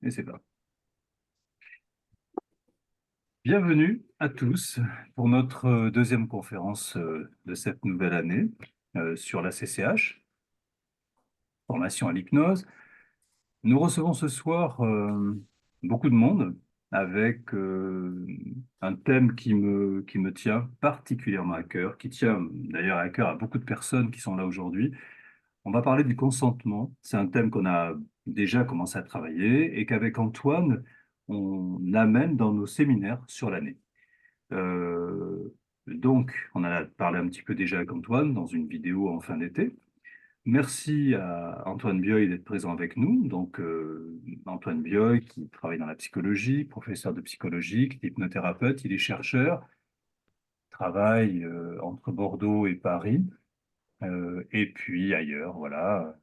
Et c'est parti. Bienvenue à tous pour notre deuxième conférence de cette nouvelle année sur la CCH, formation à l'hypnose. Nous recevons ce soir beaucoup de monde avec un thème qui me tient particulièrement à cœur, qui tient d'ailleurs à cœur à beaucoup de personnes qui sont là aujourd'hui. On va parler du consentement. C'est un thème qu'on a déjà commencé à travailler et qu'avec Antoine, on amène dans nos séminaires sur l'année. Donc, on en a parlé un petit peu déjà avec Antoine dans une vidéo en fin d'été. Merci à Antoine Bioy d'être présent avec nous. Donc, Antoine Bioy qui travaille dans la psychologie, professeur de psychologie, qui est hypnothérapeute, il est chercheur, travaille entre Bordeaux et Paris, et puis ailleurs, voilà.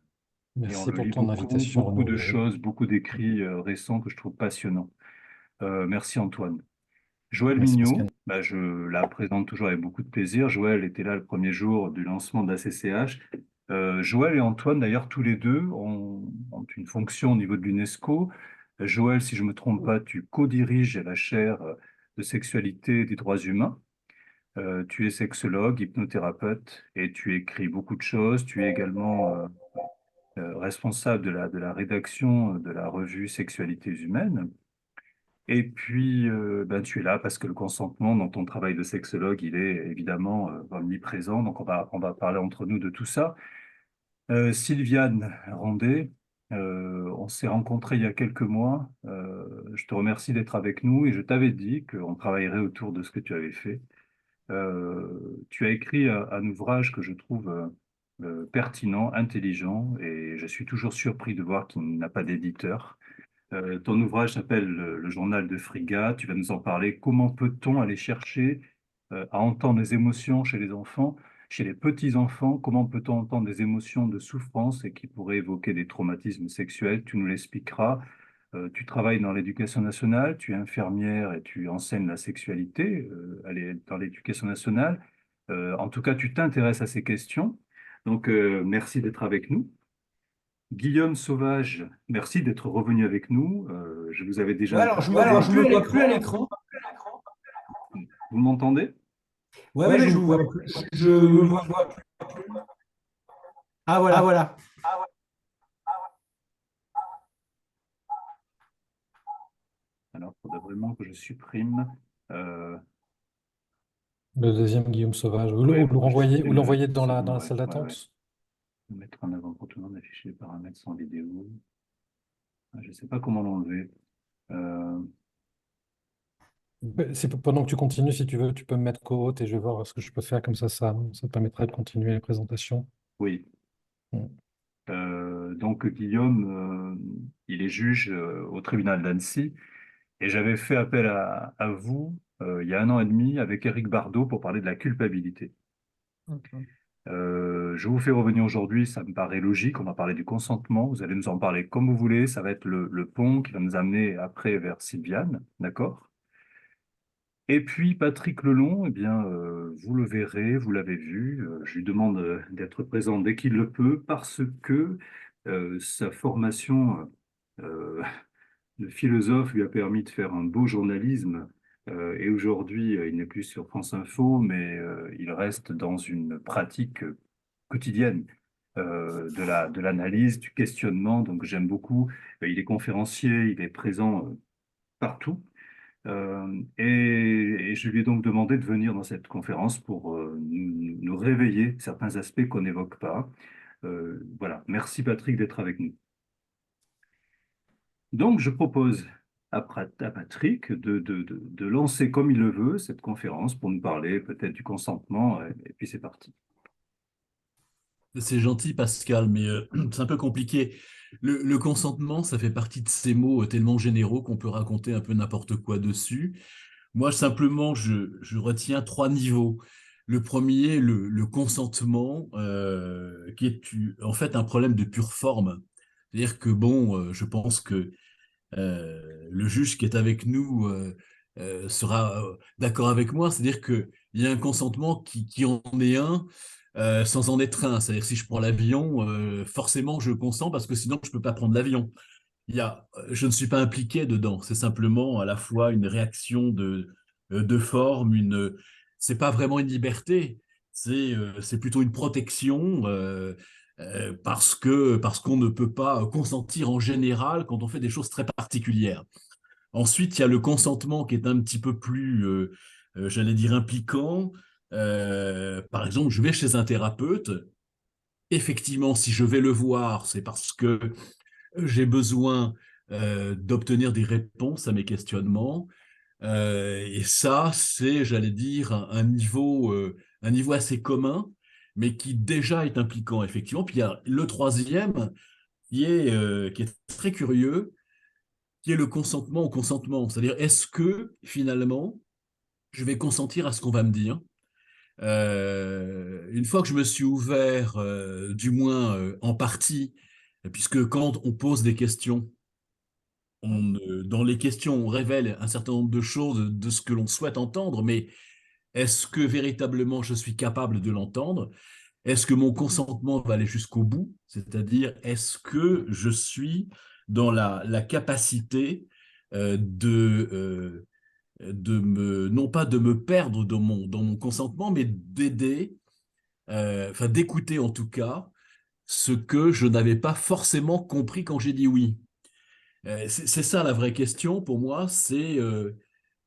Et on Merci le pour lit ton beaucoup, invitation beaucoup de renouvelée. choses, beaucoup d'écrits récents que je trouve passionnants. Merci Antoine. Joël Merci Pascal. Mignot, bah, je la présente toujours avec beaucoup de plaisir. Joël était là le premier jour du lancement de la CCH. Joël et Antoine, d'ailleurs, tous les deux ont une fonction au niveau de l'UNESCO. Joël, si je ne me trompe pas, tu co-diriges la chaire de sexualité et des droits humains. Tu es sexologue, hypnothérapeute et tu écris beaucoup de choses. Tu es également responsable de la rédaction de la revue Sexualités humaines. Et puis, ben, tu es là parce que le consentement dans ton travail de sexologue, il est évidemment omniprésent. Donc, on va parler entre nous de tout ça. Sylviane Rondet, on s'est rencontrés il y a quelques mois. Je te remercie d'être avec nous et je t'avais dit qu'on travaillerait autour de ce que tu avais fait. Tu as écrit un ouvrage que je trouve pertinent, intelligent et je suis toujours surpris de voir qu'il n'a pas d'éditeur. Ton ouvrage s'appelle Le journal de Friga. Tu vas nous en parler. Comment peut-on aller chercher à entendre les émotions chez les enfants, chez les petits-enfants? Comment peut-on entendre des émotions de souffrance et qui pourraient évoquer des traumatismes sexuels? Tu nous l'expliqueras. Tu travailles dans l'éducation nationale, tu es infirmière et tu enseignes la sexualité dans l'éducation nationale. En tout cas, tu t'intéresses à ces questions. Donc, merci d'être avec nous. Guillaume Sauvage, merci d'être revenu avec nous. Je vous avais déjà Ouais, alors je me vois plus à l'écran. Vous m'entendez? Ouais, je vous vois plus. Je me vois plus. Ah Ah voilà. voilà, Alors, il faudrait vraiment que je supprime. Euh, le deuxième Guillaume Sauvage. Ou ouais, il faut que je ou supprime l'envoyer une dans seconde. la Ouais, salle ouais, ouais. d'attente. Mettre en avant pour tout le monde, afficher les paramètres sans vidéo. Je ne sais pas comment l'enlever. Euh, Pendant que tu continues, si tu veux, tu peux me mettre co-hôte et je vais voir ce que je peux faire. Comme ça te permettra de continuer les présentations. oui. Mm. Donc, Guillaume, il est juge au tribunal d'Annecy. Et j'avais fait appel à vous il y a un an et demi avec Éric Bardot pour parler de la culpabilité. Ok. Je vous fais revenir aujourd'hui, ça me paraît logique. On va parler du consentement. Vous allez nous en parler comme vous voulez. Ça va être le pont qui va nous amener après vers Sylviane, d'accord? Et puis Patrick Lelon, eh bien, vous le verrez, vous l'avez vu. Je lui demande d'être présent dès qu'il le peut parce que sa formation de philosophe lui a permis de faire un beau journalisme. Et aujourd'hui, il n'est plus sur France Info, mais il reste dans une pratique quotidienne de l'analyse, du questionnement. Donc j'aime beaucoup. Il est conférencier, il est présent partout. Et je lui ai donc demandé de venir dans cette conférence pour nous réveiller certains aspects qu'on n'évoque pas. Voilà. Merci Patrick d'être avec nous. Donc, je propose à Patrick de lancer comme il le veut cette conférence pour nous parler peut-être du consentement, et puis c'est parti. C'est gentil, Pascal, mais c'est un peu compliqué. Le consentement, ça fait partie de ces mots tellement généraux qu'on peut raconter un peu n'importe quoi dessus. Moi, simplement, je retiens trois niveaux. Le premier, le consentement, qui est en fait un problème de pure forme. C'est-à-dire que, bon, je pense que le juge qui est avec nous sera d'accord avec moi. C'est-à-dire qu'il y a un consentement qui en est un sans en être un. C'est-à-dire si je prends l'avion, forcément je consens parce que sinon je ne peux pas prendre l'avion. je ne suis pas impliqué dedans. C'est simplement à la fois une réaction de forme, c'est pas vraiment une liberté, c'est plutôt une protection parce qu'on ne peut pas consentir en général quand on fait des choses très particulières. Ensuite, il y a le consentement qui est un petit peu plus, j'allais dire, impliquant. Par exemple, je vais chez un thérapeute. Effectivement, si je vais le voir, c'est parce que j'ai besoin d'obtenir des réponses à mes questionnements. Et ça, c'est, j'allais dire, un niveau assez commun, mais qui déjà est impliquant, effectivement. Puis il y a le troisième, qui est très curieux, qui est le consentement au consentement. C'est-à-dire, est-ce que, finalement, je vais consentir à ce qu'on va me dire? Une fois que je me suis ouvert, du moins en partie, puisque quand on pose des questions, dans les questions, on révèle un certain nombre de choses de ce que l'on souhaite entendre, mais est-ce que véritablement je suis capable de l'entendre? Est-ce que mon consentement va aller jusqu'au bout? C'est-à-dire, est-ce que je suis dans la capacité non pas de me perdre dans mon consentement, mais d'aider, enfin d'écouter en tout cas, ce que je n'avais pas forcément compris quand j'ai dit oui. C'est ça la vraie question pour moi,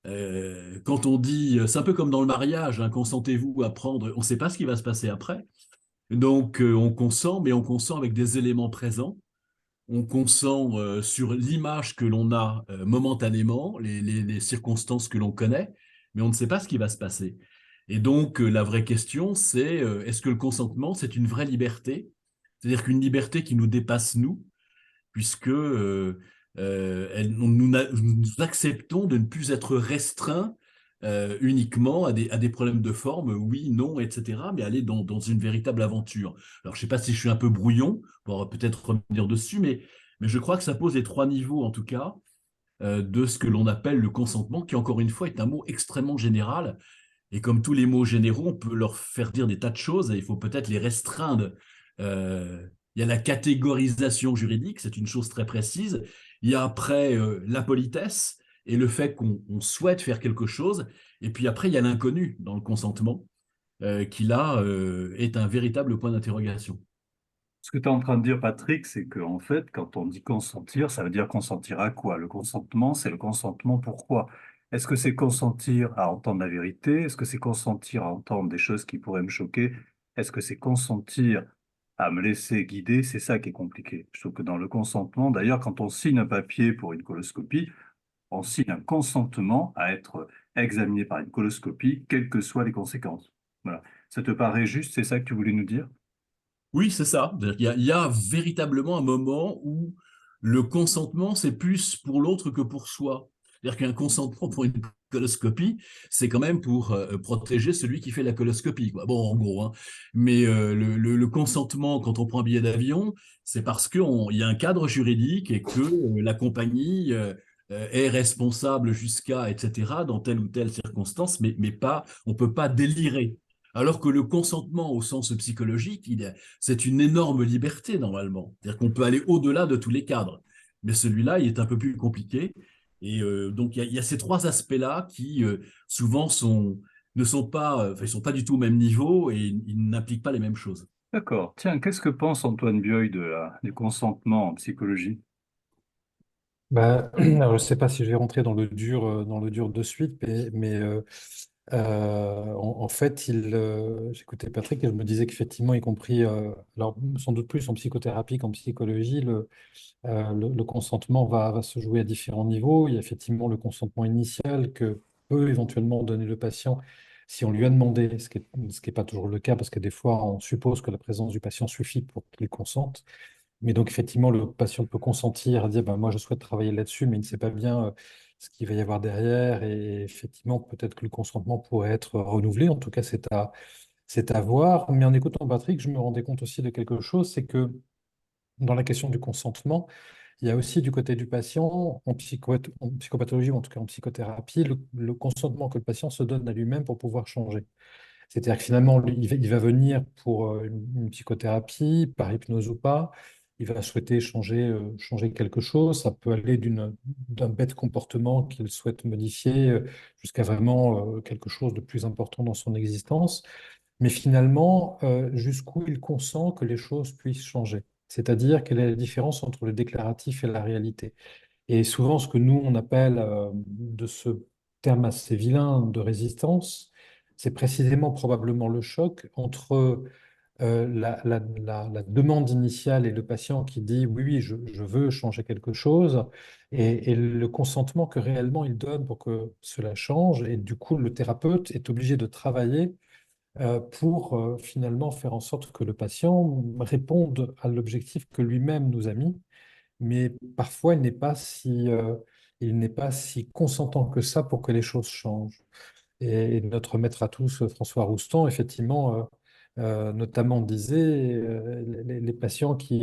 quand on dit, c'est un peu comme dans le mariage, hein, consentez-vous à prendre, on ne sait pas ce qui va se passer après. Donc on consent, mais on consent avec des éléments présents. On consent sur l'image que l'on a momentanément, les circonstances que l'on connaît, mais on ne sait pas ce qui va se passer. Et donc la vraie question, c'est est-ce que le consentement, c'est une vraie liberté? C'est-à-dire qu'une liberté qui nous dépasse nous, puisque nous acceptons de ne plus être restreints uniquement à des problèmes de forme, oui, non, etc., mais aller dans une véritable aventure. Alors, je ne sais pas si je suis un peu brouillon, pour peut-être revenir dessus, mais je crois que ça pose les trois niveaux, en tout cas, de ce que l'on appelle le consentement, qui, encore une fois, est un mot extrêmement général. Et comme tous les mots généraux, on peut leur faire dire des tas de choses et il faut peut-être les restreindre. Il y a la catégorisation juridique, c'est une chose très précise. Il y a après la politesse et le fait qu'on souhaite faire quelque chose. Et puis après, il y a l'inconnu dans le consentement, qui là est un véritable point d'interrogation. Ce que tu es en train de dire, Patrick, c'est qu'en fait, quand on dit consentir, ça veut dire consentir à quoi? Le consentement, c'est le consentement pourquoi? Est-ce que c'est consentir à entendre la vérité? Est-ce que c'est consentir à entendre des choses qui pourraient me choquer? Est-ce que c'est consentir à me laisser guider? C'est ça qui est compliqué. Je trouve que dans le consentement, d'ailleurs, quand on signe un papier pour une coloscopie, on signe un consentement à être examiné par une coloscopie, quelles que soient les conséquences. Voilà. Ça te paraît juste? C'est ça que tu voulais nous dire? Oui, c'est ça. Il y a véritablement un moment où le consentement, c'est plus pour l'autre que pour soi. C'est-à-dire qu'un consentement pour une coloscopie, c'est quand même pour protéger celui qui fait la coloscopie, quoi. Bon, en gros, hein. Mais le consentement, quand on prend un billet d'avion, c'est parce qu'il y a un cadre juridique et que la compagnie est responsable jusqu'à, etc., dans telle ou telle circonstance, mais pas, on ne peut pas délirer. Alors que le consentement au sens psychologique, c'est une énorme liberté normalement. C'est-à-dire qu'on peut aller au-delà de tous les cadres. Mais celui-là, il est un peu plus compliqué. Et donc, il y a ces trois aspects-là qui souvent ne sont pas, enfin, ils sont pas du tout au même niveau et ils n'impliquent pas les mêmes choses. D'accord. Tiens, qu'est-ce que pense Antoine Bioy du consentement en psychologie? Bah, alors, je ne sais pas si je vais rentrer dans le dur de suite, en fait, j'écoutais Patrick et je me disais qu'effectivement, y compris, alors sans doute plus en psychothérapie qu'en psychologie, le consentement va se jouer à différents niveaux. Il y a effectivement le consentement initial que peut éventuellement donner le patient si on lui a demandé, ce qui est pas toujours le cas, parce que des fois, on suppose que la présence du patient suffit pour qu'il consente. Mais donc, effectivement, le patient peut consentir à dire, ben, moi, je souhaite travailler là-dessus, mais il ne sait pas bien ce qu'il va y avoir derrière. Et effectivement, peut-être que le consentement pourrait être renouvelé. En tout cas, c'est à voir. Mais en écoutant Patrick, je me rendais compte aussi de quelque chose, c'est que dans la question du consentement, il y a aussi du côté du patient, en psychopathologie ou en tout cas en psychothérapie, le consentement que le patient se donne à lui-même pour pouvoir changer. C'est-à-dire que finalement, il va venir pour une psychothérapie, par hypnose ou pas. il va souhaiter changer quelque chose. Ça peut aller d'un bête comportement qu'il souhaite modifier jusqu'à vraiment quelque chose de plus important dans son existence. Mais finalement, jusqu'où il consent que les choses puissent changer. C'est-à-dire quelle est la différence entre le déclaratif et la réalité. Et souvent, ce que nous, on appelle de ce terme assez vilain de résistance, c'est précisément probablement le choc entre la demande initiale et le patient qui dit oui, oui, je veux changer quelque chose, et le consentement que réellement il donne pour que cela change. Et du coup, le thérapeute est obligé de travailler pour finalement faire en sorte que le patient réponde à l'objectif que lui-même nous a mis, mais parfois il n'est pas si consentant que ça pour que les choses changent. Et notre maître à tous, François Roustan, effectivement, notamment disait, les patients qui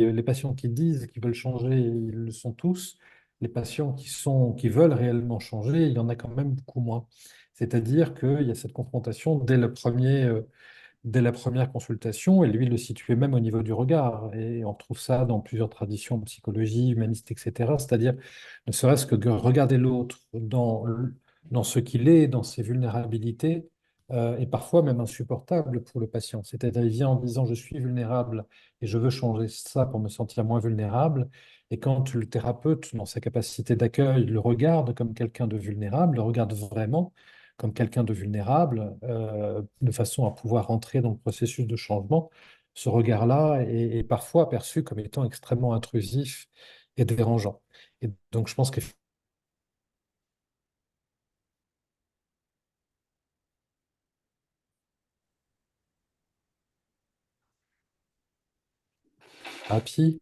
disent qu'ils veulent changer, ils le sont tous. Les patients qui veulent réellement changer, il y en a quand même beaucoup moins. C'est-à-dire qu'il y a cette confrontation dès la première consultation, et lui il le situait même au niveau du regard. Et on trouve ça dans plusieurs traditions, psychologie, humaniste, etc. C'est-à-dire, ne serait-ce que regarder l'autre dans ce qu'il est, dans ses vulnérabilités, est parfois même insupportable pour le patient. C'est-à-dire, il vient en disant, je suis vulnérable et je veux changer ça pour me sentir moins vulnérable. Et quand le thérapeute, dans sa capacité d'accueil, le regarde comme quelqu'un de vulnérable, le regarde vraiment comme quelqu'un de vulnérable, de façon à pouvoir entrer dans le processus de changement, ce regard-là est parfois perçu comme étant extrêmement intrusif et dérangeant. Et donc, je pense que thérapie,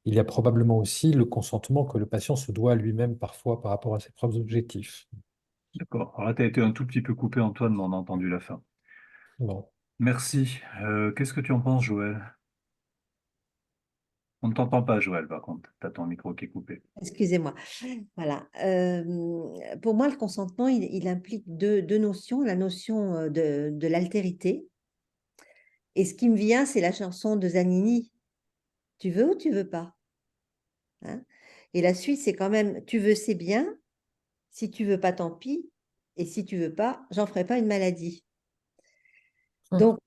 il y a probablement aussi le consentement que le patient se doit à lui-même parfois par rapport à ses propres objectifs. D'accord. Alors là, tu as été un tout petit peu coupé, Antoine, mais on a entendu la fin. Bon. Merci. Qu'est-ce que tu en penses, Joël? On ne t'entend pas, Joël, par contre. Tu as ton micro qui est coupé. Excusez-moi. Voilà. Pour moi, le consentement, il implique deux notions. La notion de l'altérité. Et ce qui me vient, c'est la chanson de Zanini. Tu veux ou tu veux pas? Hein. Et la suite, c'est quand même, tu veux, c'est bien. Si tu veux pas, tant pis. Et si tu veux pas, j'en ferai pas une maladie. Donc,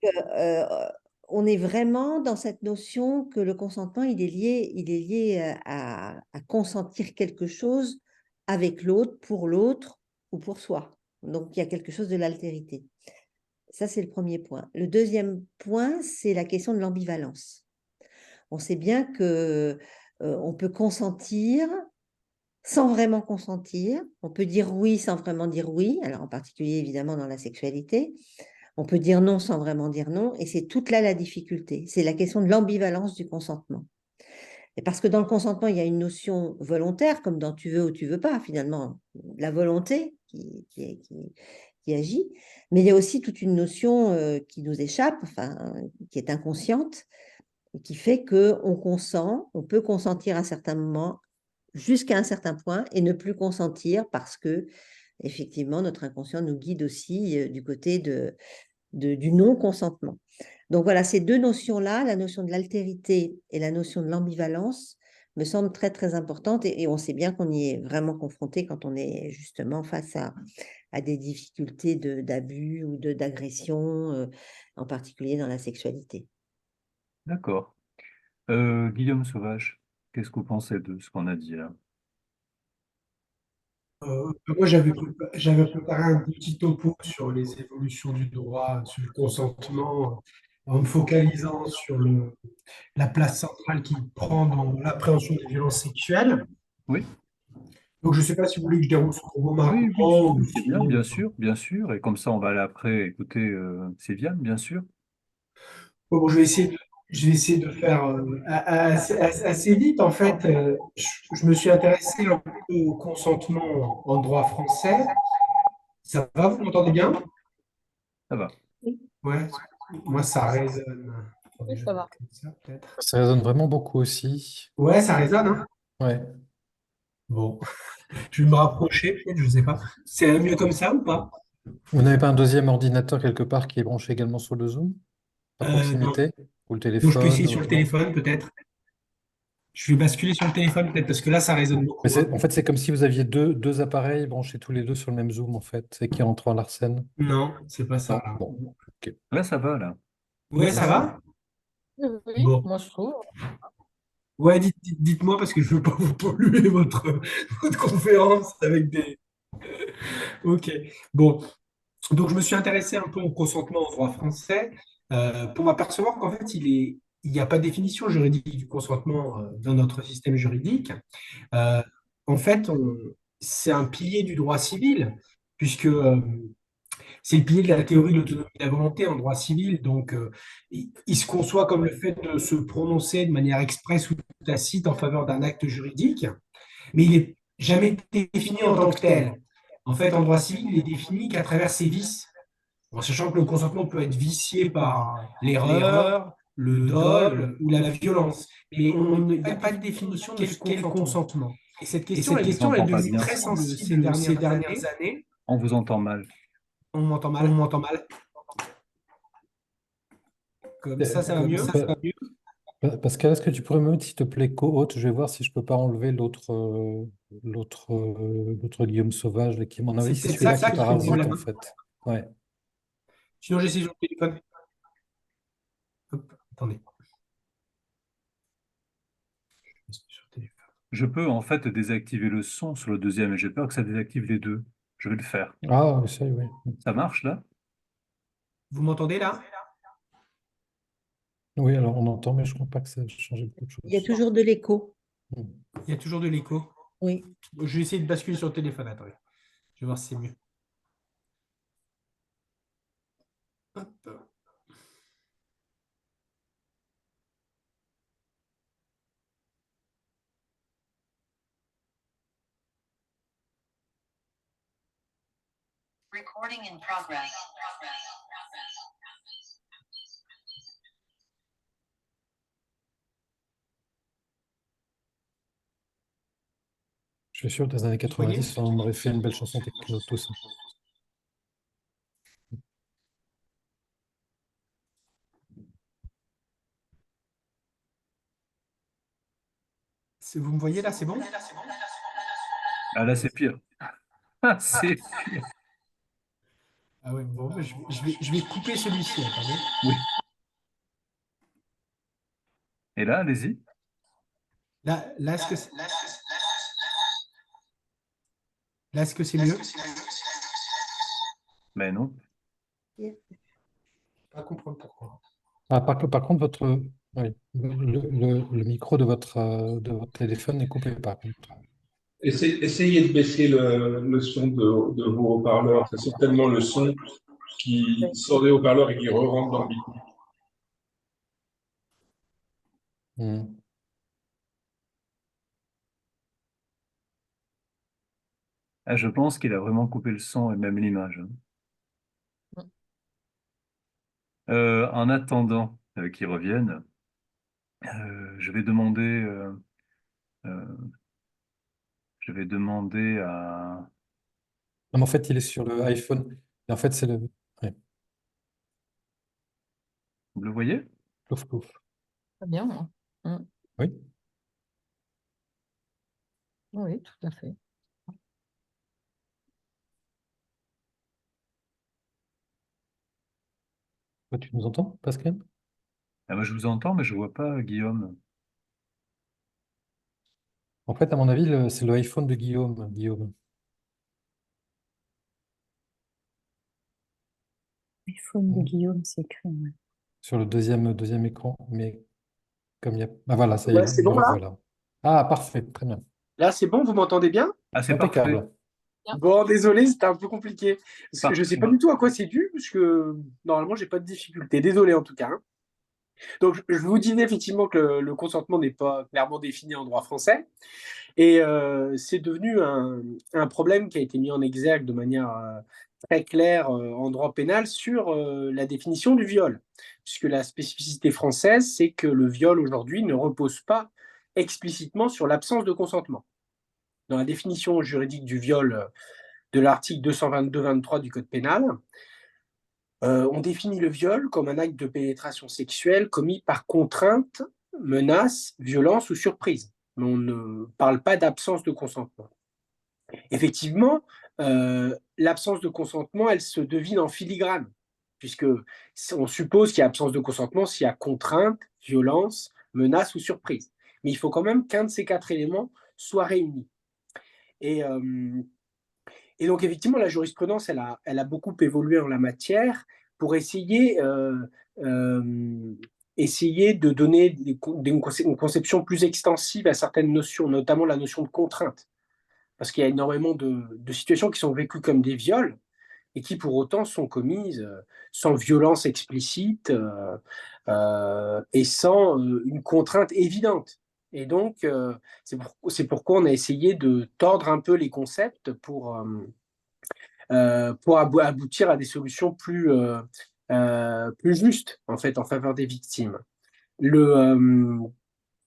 on est vraiment dans cette notion que le consentement, il est lié à consentir quelque chose avec l'autre, pour l'autre ou pour soi. Donc, il y a quelque chose de l'altérité. Ça, c'est le premier point. Le deuxième point, c'est la question de l'ambivalence. On sait bien que on peut consentir sans vraiment consentir. On peut dire oui sans vraiment dire oui. Alors, en particulier, évidemment, dans la sexualité. On peut dire non sans vraiment dire non, et c'est toute là la difficulté. C'est la question de l'ambivalence du consentement. Et parce que dans le consentement, il y a une notion volontaire, comme dans tu veux ou tu veux pas, finalement, la volonté qui agit, mais il y a aussi toute une notion qui nous échappe, enfin, qui est inconsciente, et qui fait qu'on consent, on peut consentir à certains moments jusqu'à un certain point et ne plus consentir parce que, effectivement, notre inconscient nous guide aussi du côté du non-consentement. Donc voilà, ces deux notions-là, la notion de l'altérité et la notion de l'ambivalence, me semblent très, très importantes et on sait bien qu'on y est vraiment confronté quand on est justement face à des difficultés d'abus ou d'agression, en particulier dans la sexualité. D'accord. Guillaume Sauvage, qu'est-ce que vous pensez de ce qu'on a dit là? Moi, j'avais préparé un petit topo sur les évolutions du droit, sur le consentement, en me focalisant sur la place centrale qu'il prend dans l'appréhension des violences sexuelles. Oui, Donc, je ne sais pas si vous voulez que je déroule ce propos oui, oui, maintenant ou c'est bien, sinon. bien sûr, bien sûr. Et comme ça, on va aller après écouter Sylviane, bien sûr. Bon, je vais essayer de faire assez vite. En fait, je me suis intéressé un peu au consentement en droit français. Ça va, vous m'entendez bien? Ça va. Ouais, moi ça résonne. Attendez, Oui, je ça vais va. mettre comme ça peut-être. Ça résonne vraiment beaucoup aussi. Ouais, ça résonne, hein? Ouais. Bon, je vais me rapprocher, peut-être, je sais pas. C'est mieux comme ça ou pas? Vous n'avez pas un deuxième ordinateur quelque part qui est branché également sur le Zoom, à Non. proximité, ou le Donc je peux essayer téléphone, sur le non? téléphone, peut-être. Je vais basculer sur le téléphone peut-être parce que là, ça résonne beaucoup, Mais hein. en fait, c'est comme si vous aviez deux appareils branchés tous les deux sur le même Zoom, en fait, et qui rentrent en Larsen. Non, c'est pas ça, Non, là. bon, ok. Là, ça va, là. Ouais, ça va? Oui, Bon. moi je trouve. Ouais, dites-moi parce que je veux pas vous polluer votre conférence avec des... Ok. Bon. Donc, je me suis intéressé un peu au consentement au droit français pour m'apercevoir qu'en fait, il n'y a pas de définition juridique du consentement dans notre système juridique. Euh, en fait, c'est un pilier du droit civil, puisque c'est le pilier de la théorie de l'autonomie de la volonté en droit civil. Donc, il se conçoit comme le fait de se prononcer de manière expresse ou tacite en faveur d'un acte juridique, mais il n'est jamais défini en tant que tel. En fait, en droit civil, il est défini qu'à travers ses vices, en sachant que le consentement peut être vicié par l'erreur, le dol ou la violence. Mais il n'y a pas de définition de ce qu'est le consentement. Et cette question, Je vous est entends pas devenue bien. très sensible ces dernières années. On vous entend mal. On m'entend mal, on m'entend mal. Comme ça va mieux. Pascal, est-ce que tu pourrais me mettre, s'il te plaît, co-hôte? Je vais voir si je peux pas enlever l'autre Guillaume Sauvage, là, qui, à mon avis, C'est c'est peut-être celui-là ça qui qui pose parasite, problème. en fait. Ouais. Sinon, j'essaie sur le téléphone. Hop, attendez. Sur le téléphone. Je peux en fait désactiver le son sur le deuxième et j'ai peur que ça désactive les deux. Je vais le faire. Ah, oui, ça, oui. Ça marche là? Vous m'entendez là? Oui, alors on entend, mais je ne crois pas que ça ait changé beaucoup de Il y a choses. toujours de l'écho. Hmm. Il y a toujours de l'écho. Oui. Je vais essayer de basculer sur le téléphone. Attendez. Je vais voir si c'est mieux. Hop. Recording in progress. Je suis sûr que dans les années Vous voyez 90, on aurait fait une belle chanson techno, tout ça. Vous me voyez là, c'est bon? Ah là, c'est pire. Ah, c'est pire. Ah ouais, bon, bah, je vais couper celui-ci, attendez. Oui. Et là, allez-y. Là, est-ce que c'est mieux? Mais non. Pas comprendre pourquoi. Ah, par contre, oui, le micro de votre téléphone est coupé, par contre. Essayez de baisser le son de vos haut-parleurs. C'est certainement le son qui sort des haut-parleurs et qui re-rentre dans le micro. Hmm. Ah, je pense qu'il a vraiment coupé le son et même l'image. En attendant qu'ils reviennent, je vais euh, à... Non, mais en fait, il est sur le iPhone. Et en fait, c'est le. Ouais, Vous le voyez? plouf, plouf. Très bien. Oui. Oui, tout à fait. Toi, tu nous entends, Pascal? Ah, moi, je vous entends, mais je vois pas Guillaume. En fait, à mon avis, c'est le iPhone de Guillaume. iPhone de Guillaume, c'est écrit. Ouais. Sur le deuxième écran. Mais comme il y a. Ah, voilà, ça y Ouais, est, c'est le bon là? revoilà. Ah, parfait, très bien. Là, c'est bon, vous m'entendez bien? Ah, c'est parfait. Impeccable. Bon, désolé, c'était un peu compliqué. Parce que je ne sais pas Parfait. du tout à quoi c'est dû, parce que normalement, j'ai pas de difficulté. Désolé en tout cas, hein. Donc, je vous disais effectivement que le consentement n'est pas clairement défini en droit français. Et c'est devenu un problème qui a été mis en exergue de manière très claire en droit pénal sur la définition du viol. Puisque la spécificité française, c'est que le viol aujourd'hui ne repose pas explicitement sur l'absence de consentement. Dans la définition juridique du viol de l'article 222-23 du Code pénal, on définit le viol comme un acte de pénétration sexuelle commis par contrainte menace, violence ou surprise. Mais on ne parle pas d'absence de consentement. Effectivement, l'absence de consentement, elle se devine en filigrane, puisque on suppose qu'il y a absence de consentement s'il y a contrainte, violence, menace ou surprise. Mais il faut quand même qu'un de ces 4 éléments soit réuni. Et, et donc, effectivement, la jurisprudence, elle a beaucoup évolué en la matière pour essayer de donner une conception plus extensive à certaines notions, notamment la notion de contrainte. Parce qu'il y a énormément de situations qui sont vécues comme des viols et qui pour autant sont commises sans violence explicite et sans une contrainte évidente. Et donc, c'est pourquoi on a essayé de tordre un peu les concepts pour aboutir à des solutions plus justes, en fait, en faveur des victimes.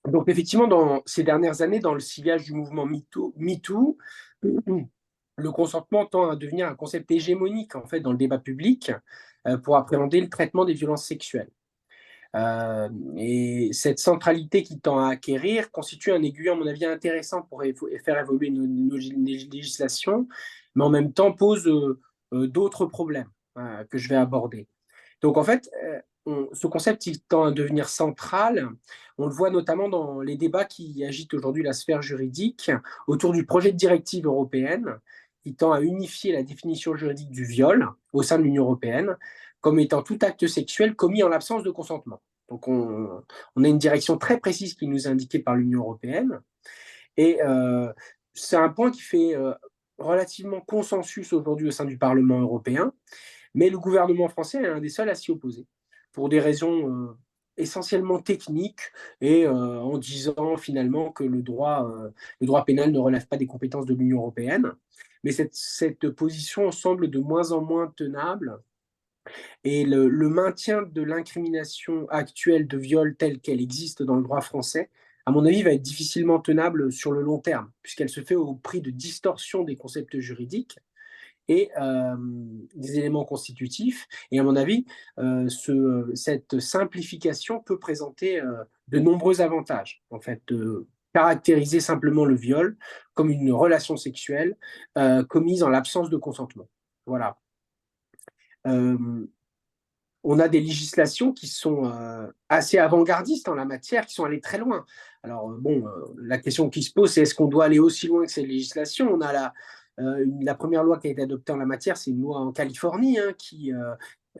Donc, effectivement, dans ces dernières années, dans le sillage du mouvement MeToo, le consentement tend à devenir un concept hégémonique en fait, dans le débat public pour appréhender le traitement des violences sexuelles. Et cette centralité qui tend à acquérir constitue un aiguillon, à mon avis, intéressant pour faire évoluer nos législations, mais en même temps pose d'autres problèmes que je vais aborder. Donc, en fait, ce concept, il tend à devenir central. On le voit notamment dans les débats qui agitent aujourd'hui la sphère juridique autour du projet de directive européenne qui tend à unifier la définition juridique du viol au sein de l'Union européenne comme étant tout acte sexuel commis en l'absence de consentement. Donc, on a une direction très précise qui nous est indiquée par l'Union européenne. Et c'est un point qui fait relativement consensus aujourd'hui au sein du Parlement européen. Mais le gouvernement français est un des seuls à s'y opposer, pour des raisons essentiellement techniques et en disant finalement que le droit pénal ne relève pas des compétences de l'Union européenne. Mais cette position semble de moins en moins tenable et le maintien de l'incrimination actuelle de viol telle qu'elle existe dans le droit français, à mon avis, va être difficilement tenable sur le long terme, puisqu'elle se fait au prix de distorsion des concepts juridiques et des éléments constitutifs. Et à mon avis, cette simplification peut présenter de nombreux avantages. En fait, caractériser simplement le viol comme une relation sexuelle commise en l'absence de consentement. Voilà. On a des législations qui sont assez avant-gardistes en la matière, qui sont allées très loin. Alors, bon, la question qui se pose, c'est est-ce qu'on doit aller aussi loin que ces législations? On a la première loi qui a été adoptée en la matière, c'est une loi en Californie qui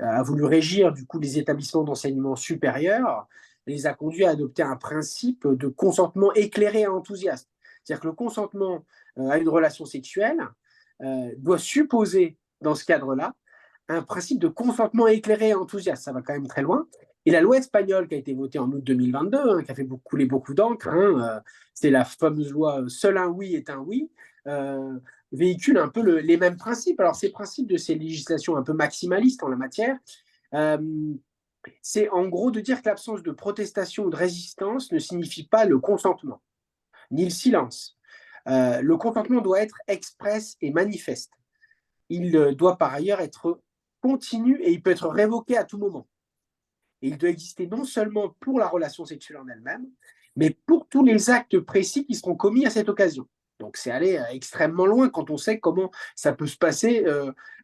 a voulu régir du coup les établissements d'enseignement supérieur et les a conduits à adopter un principe de consentement éclairé et enthousiaste. C'est-à-dire que le consentement à une relation sexuelle doit supposer, dans ce cadre-là, un principe de consentement éclairé et enthousiaste. Ça va quand même très loin. Et la loi espagnole qui a été votée en août 2022, qui a fait couler beaucoup d'encre, c'est la fameuse loi « Seul un oui est un oui », véhicule un peu les mêmes principes. Alors, ces principes de ces législations un peu maximalistes en la matière, c'est en gros de dire que l'absence de protestation ou de résistance ne signifie pas le consentement, ni le silence. Le consentement doit être express et manifeste. Il doit par ailleurs être continu et il peut être révoqué à tout moment. Et il doit exister non seulement pour la relation sexuelle en elle-même, mais pour tous les actes précis qui seront commis à cette occasion. Donc c'est aller extrêmement loin quand on sait comment ça peut se passer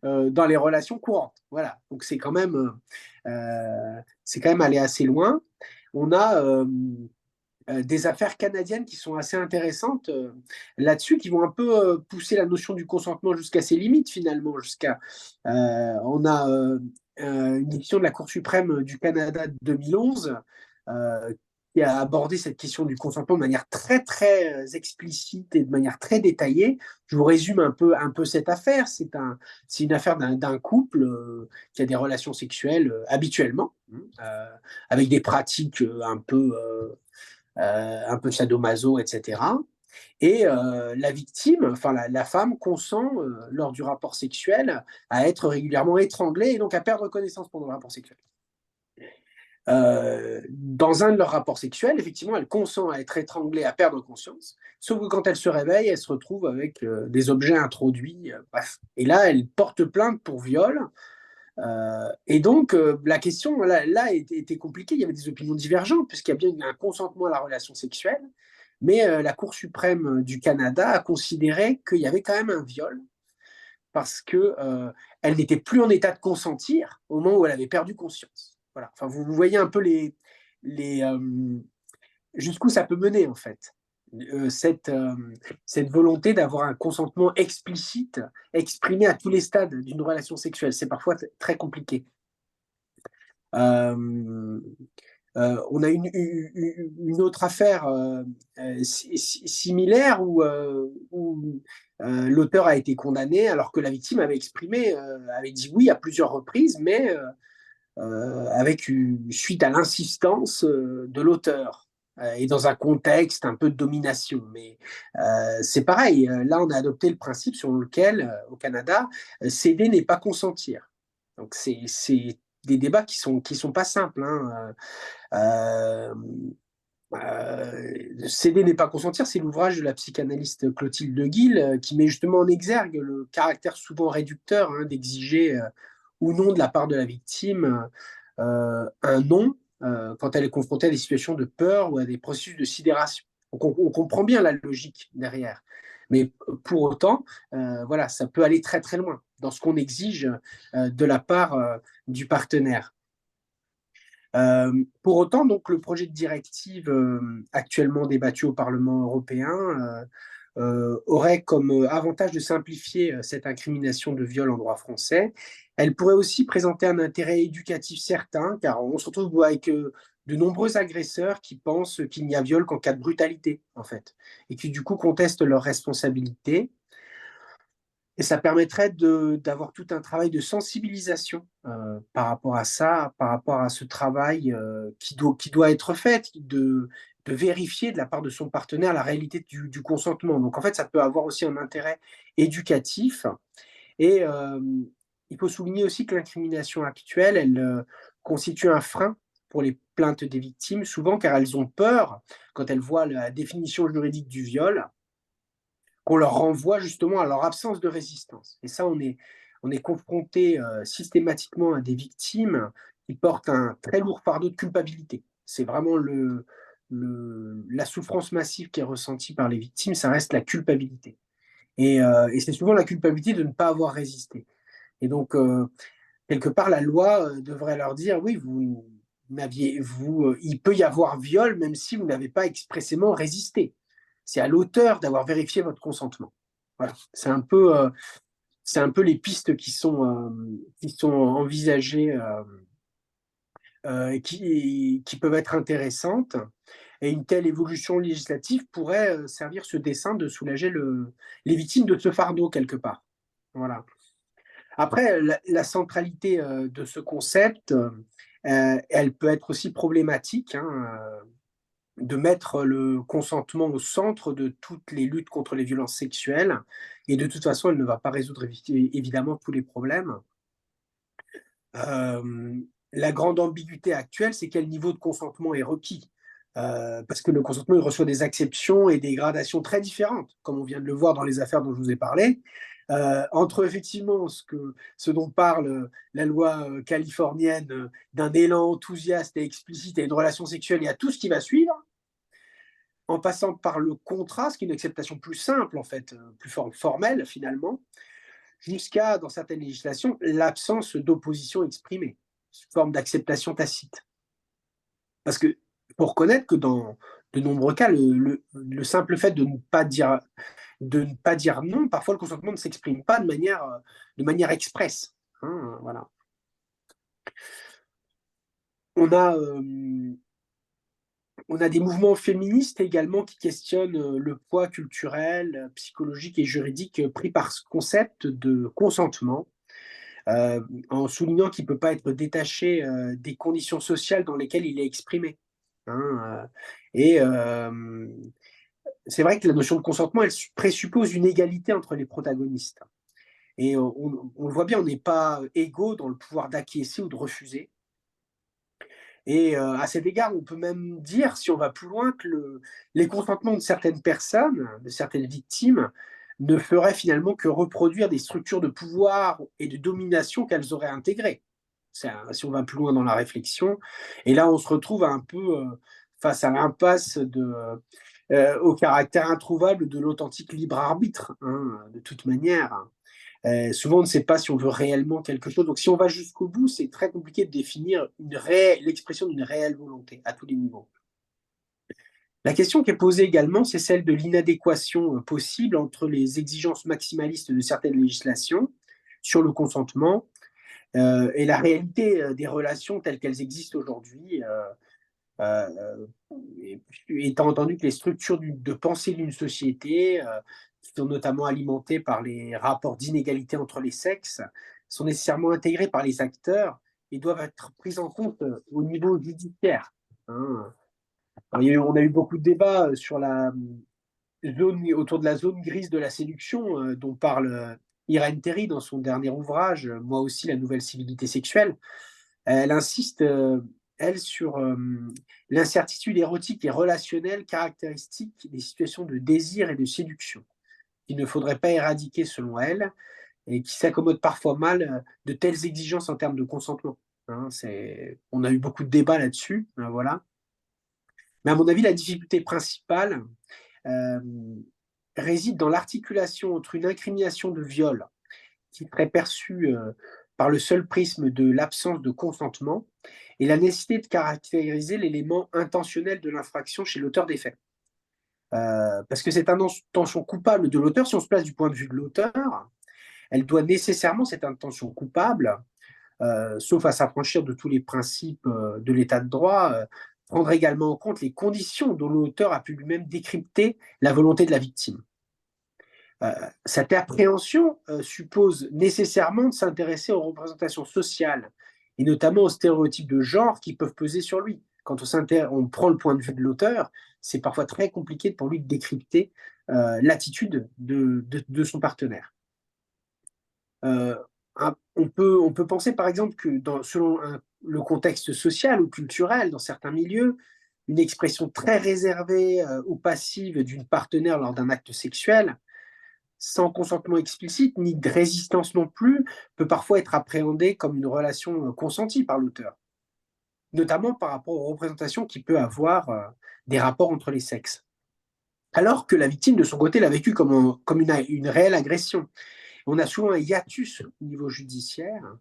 dans les relations courantes. Voilà. Donc c'est quand même aller assez loin. On a des affaires canadiennes qui sont assez intéressantes là-dessus, qui vont un peu pousser la notion du consentement jusqu'à ses limites finalement. On a une décision de la Cour suprême du Canada de 2011 qui a abordé cette question du consentement de manière très très explicite et de manière très détaillée. Je vous résume un peu cette affaire. C'est une affaire d'un couple qui a des relations sexuelles habituellement, avec des pratiques un peu sadomaso, etc. Et la victime, enfin la femme, consent lors du rapport sexuel à être régulièrement étranglée et donc à perdre connaissance pendant le rapport sexuel. Dans un de leurs rapports sexuels, effectivement, elle consent à être étranglée, à perdre conscience, sauf que quand elle se réveille, elle se retrouve avec des objets introduits, bref. Et là, elle porte plainte pour viol, Et donc, la question là était compliquée. Il y avait des opinions divergentes, puisqu'il y a bien eu un consentement à la relation sexuelle. Mais la Cour suprême du Canada a considéré qu'il y avait quand même un viol, parce qu'elle n'était plus en état de consentir au moment où elle avait perdu conscience. Voilà. Enfin, vous voyez un peu jusqu'où ça peut mener, en fait. Cette volonté d'avoir un consentement explicite, exprimé à tous les stades d'une relation sexuelle. C'est parfois très compliqué. On a une autre affaire similaire où l'auteur a été condamné alors que la victime avait avait dit oui à plusieurs reprises, mais suite à l'insistance de l'auteur et dans un contexte un peu de domination. Mais c'est pareil, là on a adopté le principe sur lequel, au Canada, céder n'est pas consentir. Donc c'est des débats qui sont pas simples. Céder n'est pas consentir, c'est l'ouvrage de la psychanalyste Clotilde de Guille qui met justement en exergue le caractère souvent réducteur d'exiger ou non de la part de la victime un non quand elle est confrontée à des situations de peur ou à des processus de sidération. Donc on comprend bien la logique derrière. Mais pour autant, voilà, ça peut aller très très loin dans ce qu'on exige de la part du partenaire. Pour autant, donc, le projet de directive actuellement débattu au Parlement européen aurait comme avantage de simplifier cette incrimination de viol en droit français. Elle pourrait aussi présenter un intérêt éducatif certain, car on se retrouve avec de nombreux agresseurs qui pensent qu'il n'y a viol qu'en cas de brutalité, en fait, et qui du coup contestent leur responsabilité. Et ça permettrait d'avoir tout un travail de sensibilisation par rapport à ça, par rapport à ce travail qui doit être fait, de vérifier de la part de son partenaire la réalité du consentement. Donc en fait, ça peut avoir aussi un intérêt éducatif. Et il faut souligner aussi que l'incrimination actuelle, elle constitue un frein pour les plaintes des victimes, souvent car elles ont peur, quand elles voient la définition juridique du viol, qu'on leur renvoie justement à leur absence de résistance. Et ça, on est confronté systématiquement à des victimes qui portent un très lourd fardeau de culpabilité. C'est vraiment la souffrance massive qui est ressentie par les victimes, ça reste la culpabilité. Et c'est souvent la culpabilité de ne pas avoir résisté. Et donc, quelque part, la loi devrait leur dire, oui, il peut y avoir viol même si vous n'avez pas expressément résisté. C'est à l'auteur d'avoir vérifié votre consentement. Voilà. C'est un peu les pistes qui sont envisagées et qui peuvent être intéressantes. Et une telle évolution législative pourrait servir ce dessein de soulager les victimes de ce fardeau quelque part. Voilà. Après, la centralité de ce concept, elle peut être aussi problématique, de mettre le consentement au centre de toutes les luttes contre les violences sexuelles. Et de toute façon, elle ne va pas résoudre évidemment tous les problèmes. La grande ambiguïté actuelle, c'est quel niveau de consentement est requis. Parce que le consentement, il reçoit des acceptions et des gradations très différentes, comme on vient de le voir dans les affaires dont je vous ai parlé. Entre effectivement ce dont parle la loi californienne d'un élan enthousiaste et explicite à une relation sexuelle et à tout ce qui va suivre, en passant par le contrat, ce qui est une acceptation plus simple, en fait, plus formelle finalement, jusqu'à, dans certaines législations, l'absence d'opposition exprimée, une forme d'acceptation tacite. Parce que pour reconnaître que dans de nombreux cas, le simple fait de ne pas dire non, parfois le consentement ne s'exprime pas de manière expresse. Voilà. On a des mouvements féministes également qui questionnent le poids culturel, psychologique et juridique pris par ce concept de consentement, en soulignant qu'il ne peut pas être détaché des conditions sociales dans lesquelles il est exprimé. C'est vrai que la notion de consentement, elle présuppose une égalité entre les protagonistes. Et on le voit bien, on n'est pas égaux dans le pouvoir d'acquiescer ou de refuser. Et à cet égard, on peut même dire, si on va plus loin, que les consentements de certaines personnes, de certaines victimes, ne feraient finalement que reproduire des structures de pouvoir et de domination qu'elles auraient intégrées. Si on va plus loin dans la réflexion. Et là, on se retrouve un peu face à l'impasse au caractère introuvable de l'authentique libre arbitre, hein, de toute manière. Souvent, on ne sait pas si on veut réellement quelque chose. Donc, si on va jusqu'au bout, c'est très compliqué de définir l'expression d'une réelle volonté à tous les niveaux. La question qui est posée également, c'est celle de l'inadéquation possible entre les exigences maximalistes de certaines législations sur le consentement et la réalité des relations telles qu'elles existent aujourd'hui, étant entendu que les structures de pensée d'une société, qui sont notamment alimentées par les rapports d'inégalité entre les sexes, sont nécessairement intégrées par les acteurs et doivent être prises en compte au niveau judiciaire, hein. On a eu beaucoup de débats sur autour de la zone grise de la séduction, dont parle Irène Théry dans son dernier ouvrage, Moi aussi, la nouvelle civilité sexuelle. Elle insiste, elle, sur l'incertitude érotique et relationnelle caractéristique des situations de désir et de séduction, qu'il ne faudrait pas éradiquer selon elle, et qui s'accommodent parfois mal de telles exigences en termes de consentement, hein. On a eu beaucoup de débats là-dessus, hein, voilà. Mais à mon avis, la difficulté principale réside dans l'articulation entre une incrimination de viol qui serait perçue par le seul prisme de l'absence de consentement et la nécessité de caractériser l'élément intentionnel de l'infraction chez l'auteur des faits. Parce que cette intention coupable de l'auteur, si on se place du point de vue de l'auteur, elle doit nécessairement, cette intention coupable, sauf à s'affranchir de tous les principes de l'état de droit, prendre également en compte les conditions dont l'auteur a pu lui-même décrypter la volonté de la victime. Cette appréhension suppose nécessairement de s'intéresser aux représentations sociales et notamment aux stéréotypes de genre qui peuvent peser sur lui. Quand on prend le point de vue de l'auteur, c'est parfois très compliqué pour lui de décrypter l'attitude de son partenaire. On peut penser par exemple que selon le contexte social ou culturel, dans certains milieux, une expression très réservée ou passive d'une partenaire lors d'un acte sexuel, sans consentement explicite, ni de résistance non plus, peut parfois être appréhendée comme une relation consentie par l'auteur, notamment par rapport aux représentations qu'il peut avoir des rapports entre les sexes. Alors que la victime, de son côté, l'a vécu comme une réelle agression. On a souvent un hiatus au niveau judiciaire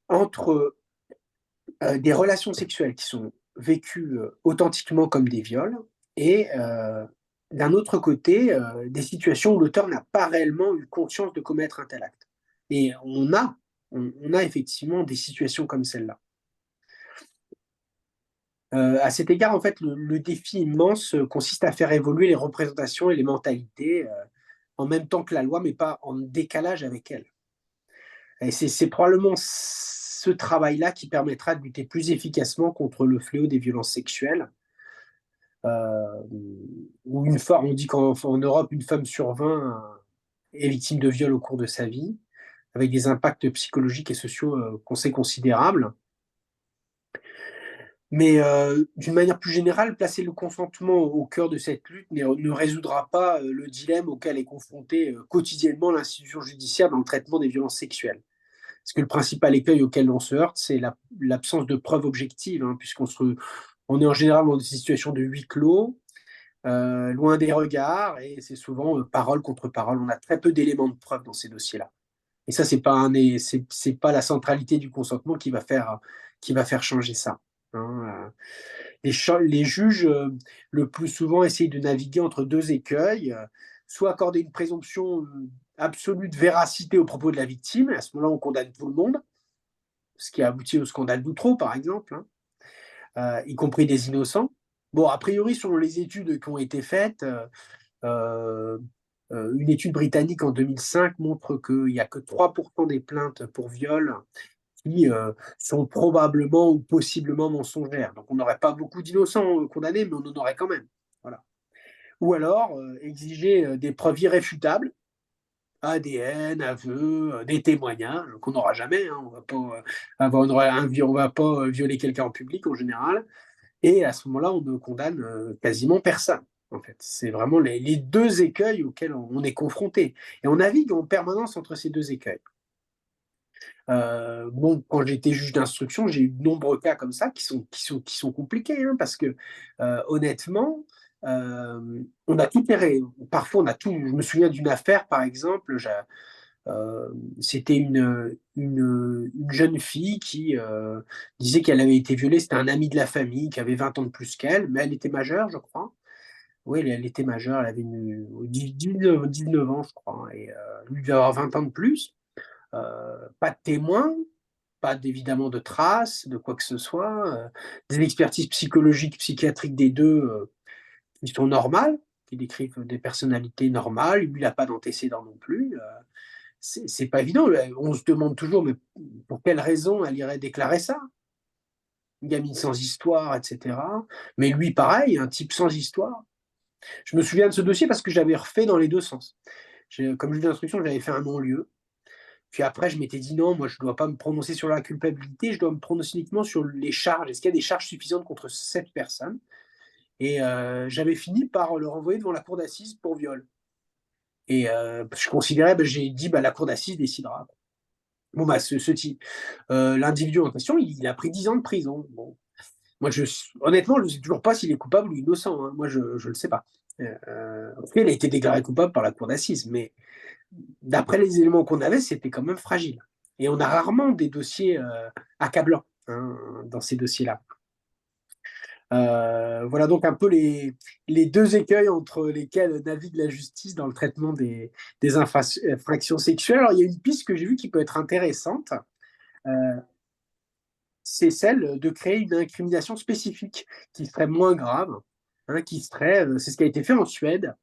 entre des relations sexuelles qui sont vécues authentiquement comme des viols et d'un autre côté, des situations où l'auteur n'a pas réellement eu conscience de commettre un tel acte. Et on a effectivement des situations comme celle-là. À cet égard, en fait, le défi immense consiste à faire évoluer les représentations et les mentalités en même temps que la loi, mais pas en décalage avec elle. Et c'est probablement ce travail-là qui permettra de lutter plus efficacement contre le fléau des violences sexuelles. Où on dit qu'en Europe, une femme sur 20 est victime de viol au cours de sa vie, avec des impacts psychologiques et sociaux considérables. Mais d'une manière plus générale, placer le consentement au cœur de cette lutte ne résoudra pas le dilemme auquel est confrontée quotidiennement l'institution judiciaire dans le traitement des violences sexuelles. Parce que le principal écueil auquel on se heurte, c'est l'absence de preuves objectives, hein, puisqu'on est en général dans des situations de huis clos, loin des regards, et c'est souvent parole contre parole. On a très peu d'éléments de preuve dans ces dossiers-là. Et ça, c'est pas la centralité du consentement qui va faire changer ça, hein. Les juges, le plus souvent, essayent de naviguer entre deux écueils, soit accorder une présomption absolue de véracité au propos de la victime, et à ce moment-là, on condamne tout le monde, ce qui a abouti au scandale d'Outreau, par exemple, hein, y compris des innocents. Bon, a priori, selon les études qui ont été faites, une étude britannique en 2005 montre qu'il n'y a que 3% des plaintes pour viol qui sont probablement ou possiblement mensongères. Donc on n'aurait pas beaucoup d'innocents condamnés, mais on en aurait quand même. Voilà. Ou alors exiger des preuves irréfutables, ADN, aveux, des témoignages qu'on n'aura jamais, hein. On va pas violer quelqu'un en public en général. Et à ce moment-là, on ne condamne quasiment personne. en fait. C'est vraiment les deux écueils auxquels on est confronté. Et on navigue en permanence entre ces deux écueils. Bon, quand j'étais juge d'instruction, j'ai eu de nombreux cas comme ça qui sont compliqués, hein, parce que honnêtement, on a tout erré. Parfois, on a tout. Je me souviens d'une affaire, par exemple, c'était une jeune fille qui disait qu'elle avait été violée. C'était un ami de la famille qui avait 20 ans de plus qu'elle, mais elle était majeure, je crois. Oui, elle était majeure, elle avait 19 ans, je crois, et lui devait avoir 20 ans de plus. Pas de témoins, pas évidemment de traces, de quoi que ce soit. Des expertises psychologiques, psychiatriques des deux qui sont normales, qui décrivent des personnalités normales. Lui, il n'a pas d'antécédents non plus. C'est pas évident. On se demande toujours, mais pour quelle raison elle irait déclarer ça? Une gamine sans histoire, etc. Mais lui, pareil, un type sans histoire. Je me souviens de ce dossier parce que j'avais refait dans les deux sens. Comme juge d'instruction, j'avais fait un non-lieu. Puis après, je m'étais dit non, moi, je ne dois pas me prononcer sur la culpabilité, je dois me prononcer uniquement sur les charges. Est-ce qu'il y a des charges suffisantes contre cette personne? Et j'avais fini par le renvoyer devant la cour d'assises pour viol. Et je considérais, j'ai dit, la cour d'assises décidera. Bon, l'individu en question, il a pris 10 ans de prison. Bon. Moi, honnêtement, je ne sais toujours pas s'il est coupable ou innocent, hein. Moi, je ne le sais pas. En tout cas, il a été déclaré coupable par la cour d'assises, mais d'après les éléments qu'on avait, c'était quand même fragile. Et on a rarement des dossiers accablants, hein, dans ces dossiers-là. Voilà donc un peu les deux écueils entre lesquels navigue la justice dans le traitement des infractions sexuelles. Alors, il y a une piste que j'ai vue qui peut être intéressante. C'est celle de créer une incrimination spécifique qui serait moins grave, hein, c'est ce qui a été fait en Suède,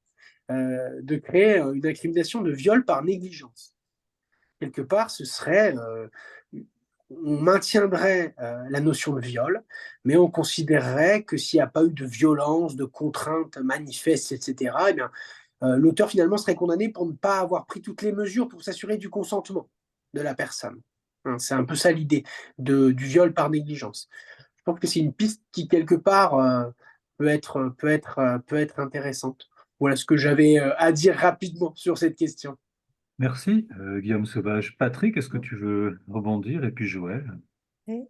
de créer une incrimination de viol par négligence. Quelque part, on maintiendrait la notion de viol, mais on considérerait que s'il n'y a pas eu de violence, de contraintes manifestes, etc., eh bien, l'auteur finalement serait condamné pour ne pas avoir pris toutes les mesures pour s'assurer du consentement de la personne. Hein, c'est un peu ça l'idée du viol par négligence. Je pense que c'est une piste qui, quelque part, peut être intéressante. Voilà ce que j'avais à dire rapidement sur cette question. Merci, Guillaume Sauvage. Patrick, est-ce que tu veux rebondir? Et puis Joël. Oui.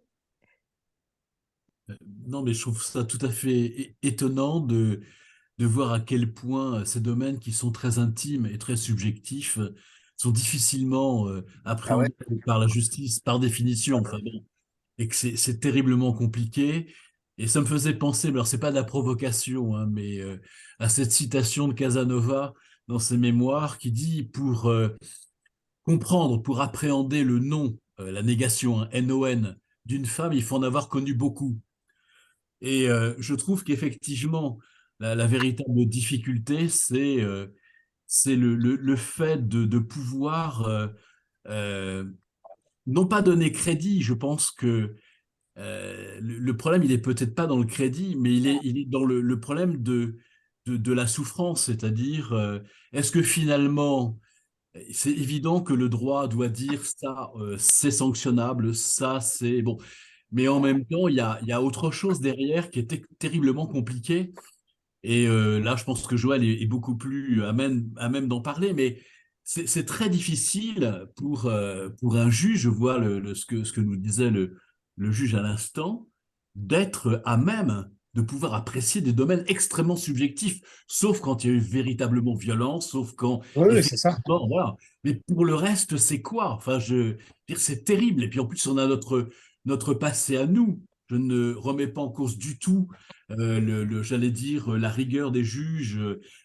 Non, mais je trouve ça tout à fait étonnant de voir à quel point ces domaines qui sont très intimes et très subjectifs sont difficilement Ah ouais. appréhendés par la justice, par définition. Enfin, bon, et que c'est terriblement compliqué. Et ça me faisait penser, mais alors c'est pas de la provocation, hein, mais à cette citation de Casanova dans ses mémoires qui dit pour comprendre, pour appréhender le non, la négation, hein, N-O-N, d'une femme, il faut en avoir connu beaucoup. Et je trouve qu'effectivement, la véritable difficulté, c'est le fait de pouvoir euh, non pas donner crédit. Je pense que le problème, il est peut-être pas dans le crédit, mais il est dans le problème de la souffrance, c'est-à-dire, est-ce que finalement, c'est évident que le droit doit dire ça, c'est sanctionnable, ça, c'est bon. Mais en même temps, il y a autre chose derrière qui est terriblement compliqué. Et là, je pense que Joël est beaucoup plus à même d'en parler, mais c'est très difficile pour un juge, je vois ce que nous disait le juge à l'instant, d'être à même de pouvoir apprécier des domaines extrêmement subjectifs, sauf quand il y a eu véritablement violence, sauf quand, Oui, c'est ça. effectivement, voilà. Mais pour le reste, c'est quoi? Enfin, je veux dire, c'est terrible. Et puis en plus, on a notre passé à nous. Je ne remets pas en cause du tout j'allais dire, la rigueur des juges,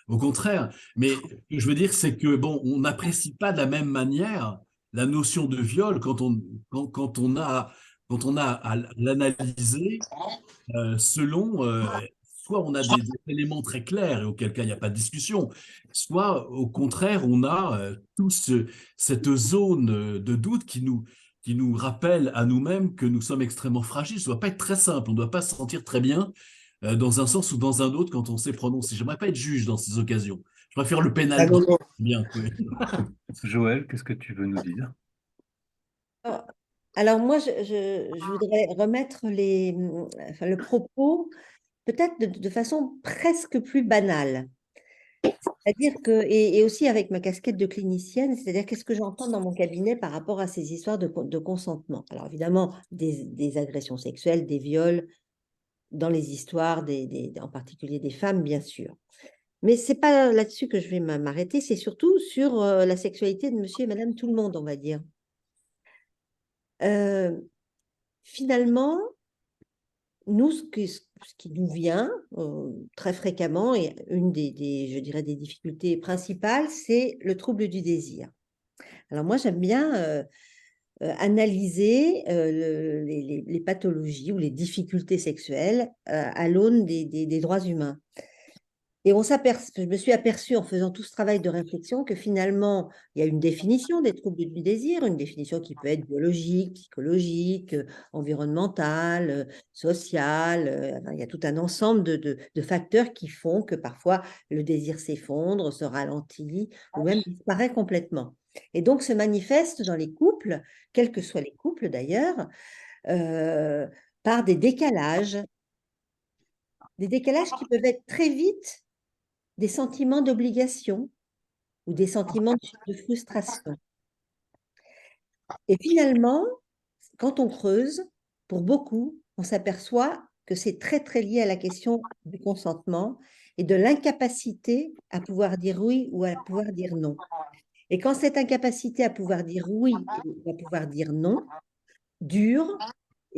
au contraire. Mais ce que je veux dire, c'est que, bon, on n'apprécie pas de la même manière la notion de viol quand on a à l'analyser selon, soit on a des éléments très clairs et auquel cas il n'y a pas de discussion, soit au contraire on a cette zone de doute qui nous rappelle à nous-mêmes que nous sommes extrêmement fragiles. Ça ne doit pas être très simple, on ne doit pas se sentir très bien dans un sens ou dans un autre quand on s'est prononcé. J'aimerais pas être juge dans ces occasions. Je préfère le Ah non, pénaliste. non. Bien, oui. Joël, qu'est-ce que tu veux nous dire? Alors moi, je voudrais remettre le propos peut-être de façon presque plus banale. C'est-à-dire que, et aussi avec ma casquette de clinicienne, c'est-à-dire qu'est-ce que j'entends dans mon cabinet par rapport à ces histoires de consentement. Alors évidemment, des agressions sexuelles, des viols, dans les histoires, en particulier des femmes, bien sûr. Mais ce n'est pas là-dessus que je vais m'arrêter, c'est surtout sur la sexualité de monsieur et madame tout le monde, on va dire. Finalement, nous, ce qui nous vient très fréquemment, et une je dirais, des difficultés principales, c'est le trouble du désir. Alors moi, j'aime bien analyser les pathologies ou les difficultés sexuelles à l'aune des droits humains. Et je me suis aperçue en faisant tout ce travail de réflexion que finalement, il y a une définition des troubles du désir, une définition qui peut être biologique, psychologique, environnementale, sociale. Il y a tout un ensemble de facteurs qui font que parfois le désir s'effondre, se ralentit ou même disparaît complètement. Et donc se manifeste dans les couples, quels que soient les couples d'ailleurs, par des décalages qui peuvent être très vite des sentiments d'obligation ou des sentiments de frustration. Et finalement, quand on creuse, pour beaucoup, on s'aperçoit que c'est très, très lié à la question du consentement et de l'incapacité à pouvoir dire oui ou à pouvoir dire non. Et quand cette incapacité à pouvoir dire oui ou à pouvoir dire non dure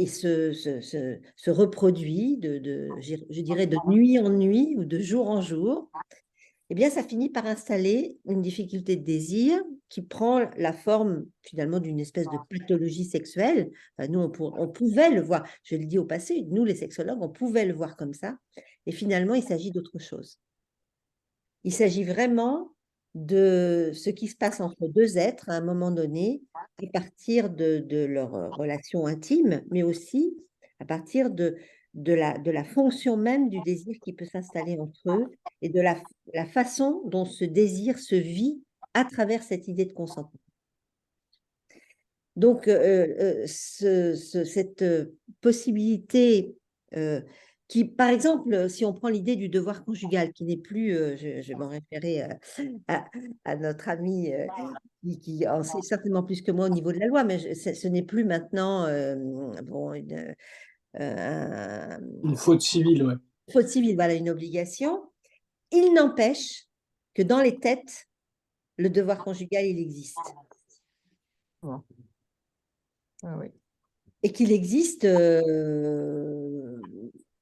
et se reproduit, je dirais, de nuit en nuit ou de jour en jour, eh bien, ça finit par installer une difficulté de désir qui prend la forme finalement d'une espèce de pathologie sexuelle. Enfin, nous, on pouvait le voir, je le dis au passé, nous les sexologues, on pouvait le voir comme ça. Et finalement, il s'agit d'autre chose. Il s'agit vraiment de ce qui se passe entre deux êtres à un moment donné, à partir de leur relation intime, mais aussi à partir de la fonction même du désir qui peut s'installer entre eux et de la façon dont ce désir se vit à travers cette idée de consentement. Donc, cette possibilité qui, par exemple, si on prend l'idée du devoir conjugal, qui n'est plus, je vais m'en référer à notre ami qui en sait certainement plus que moi au niveau de la loi, mais ce n'est plus maintenant bon, Une faute civile, ouais. faute civile, voilà, une obligation. Il n'empêche que dans les têtes, le devoir conjugal, il existe. Ah oui. Et qu'il existe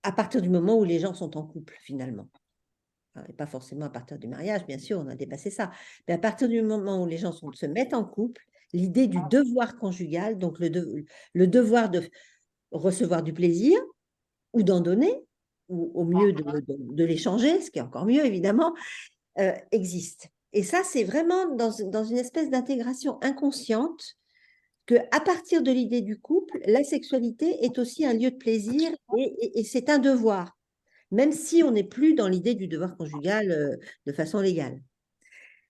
à partir du moment où les gens sont en couple, finalement. Et pas forcément à partir du mariage, bien sûr, on a dépassé ça. Mais à partir du moment où les gens se mettent en couple, l'idée du devoir conjugal, donc le devoir de recevoir du plaisir ou d'en donner, ou au mieux de l'échanger, ce qui est encore mieux, évidemment, existe. Et ça, c'est vraiment dans une espèce d'intégration inconsciente qu'à partir de l'idée du couple, la sexualité est aussi un lieu de plaisir et c'est un devoir, même si on n'est plus dans l'idée du devoir conjugal de façon légale.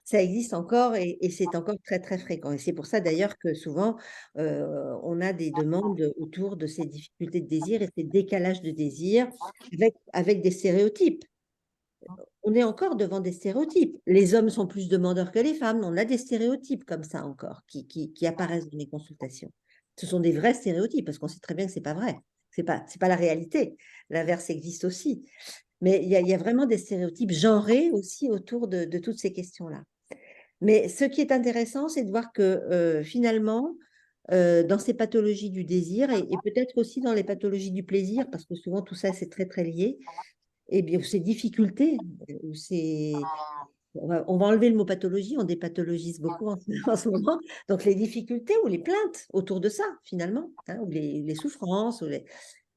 Ça existe encore et c'est encore très, très fréquent. Et c'est pour ça d'ailleurs que souvent, on a des demandes autour de ces difficultés de désir et ces décalages de désir avec des stéréotypes. On est encore devant des stéréotypes. Les hommes sont plus demandeurs que les femmes. On a des stéréotypes comme ça encore qui apparaissent dans les consultations. Ce sont des vrais stéréotypes parce qu'on sait très bien que ce n'est pas vrai. Ce n'est pas la réalité. L'inverse existe aussi. Mais il y a vraiment des stéréotypes genrés aussi autour de toutes ces questions-là. Mais ce qui est intéressant, c'est de voir que finalement, dans ces pathologies du désir et peut-être aussi dans les pathologies du plaisir, parce que souvent tout ça, c'est très, très lié, et bien, ces difficultés, on va enlever le mot pathologie, on dépathologise beaucoup en ce moment. Donc, les difficultés ou les plaintes autour de ça, finalement, hein, ou les souffrances,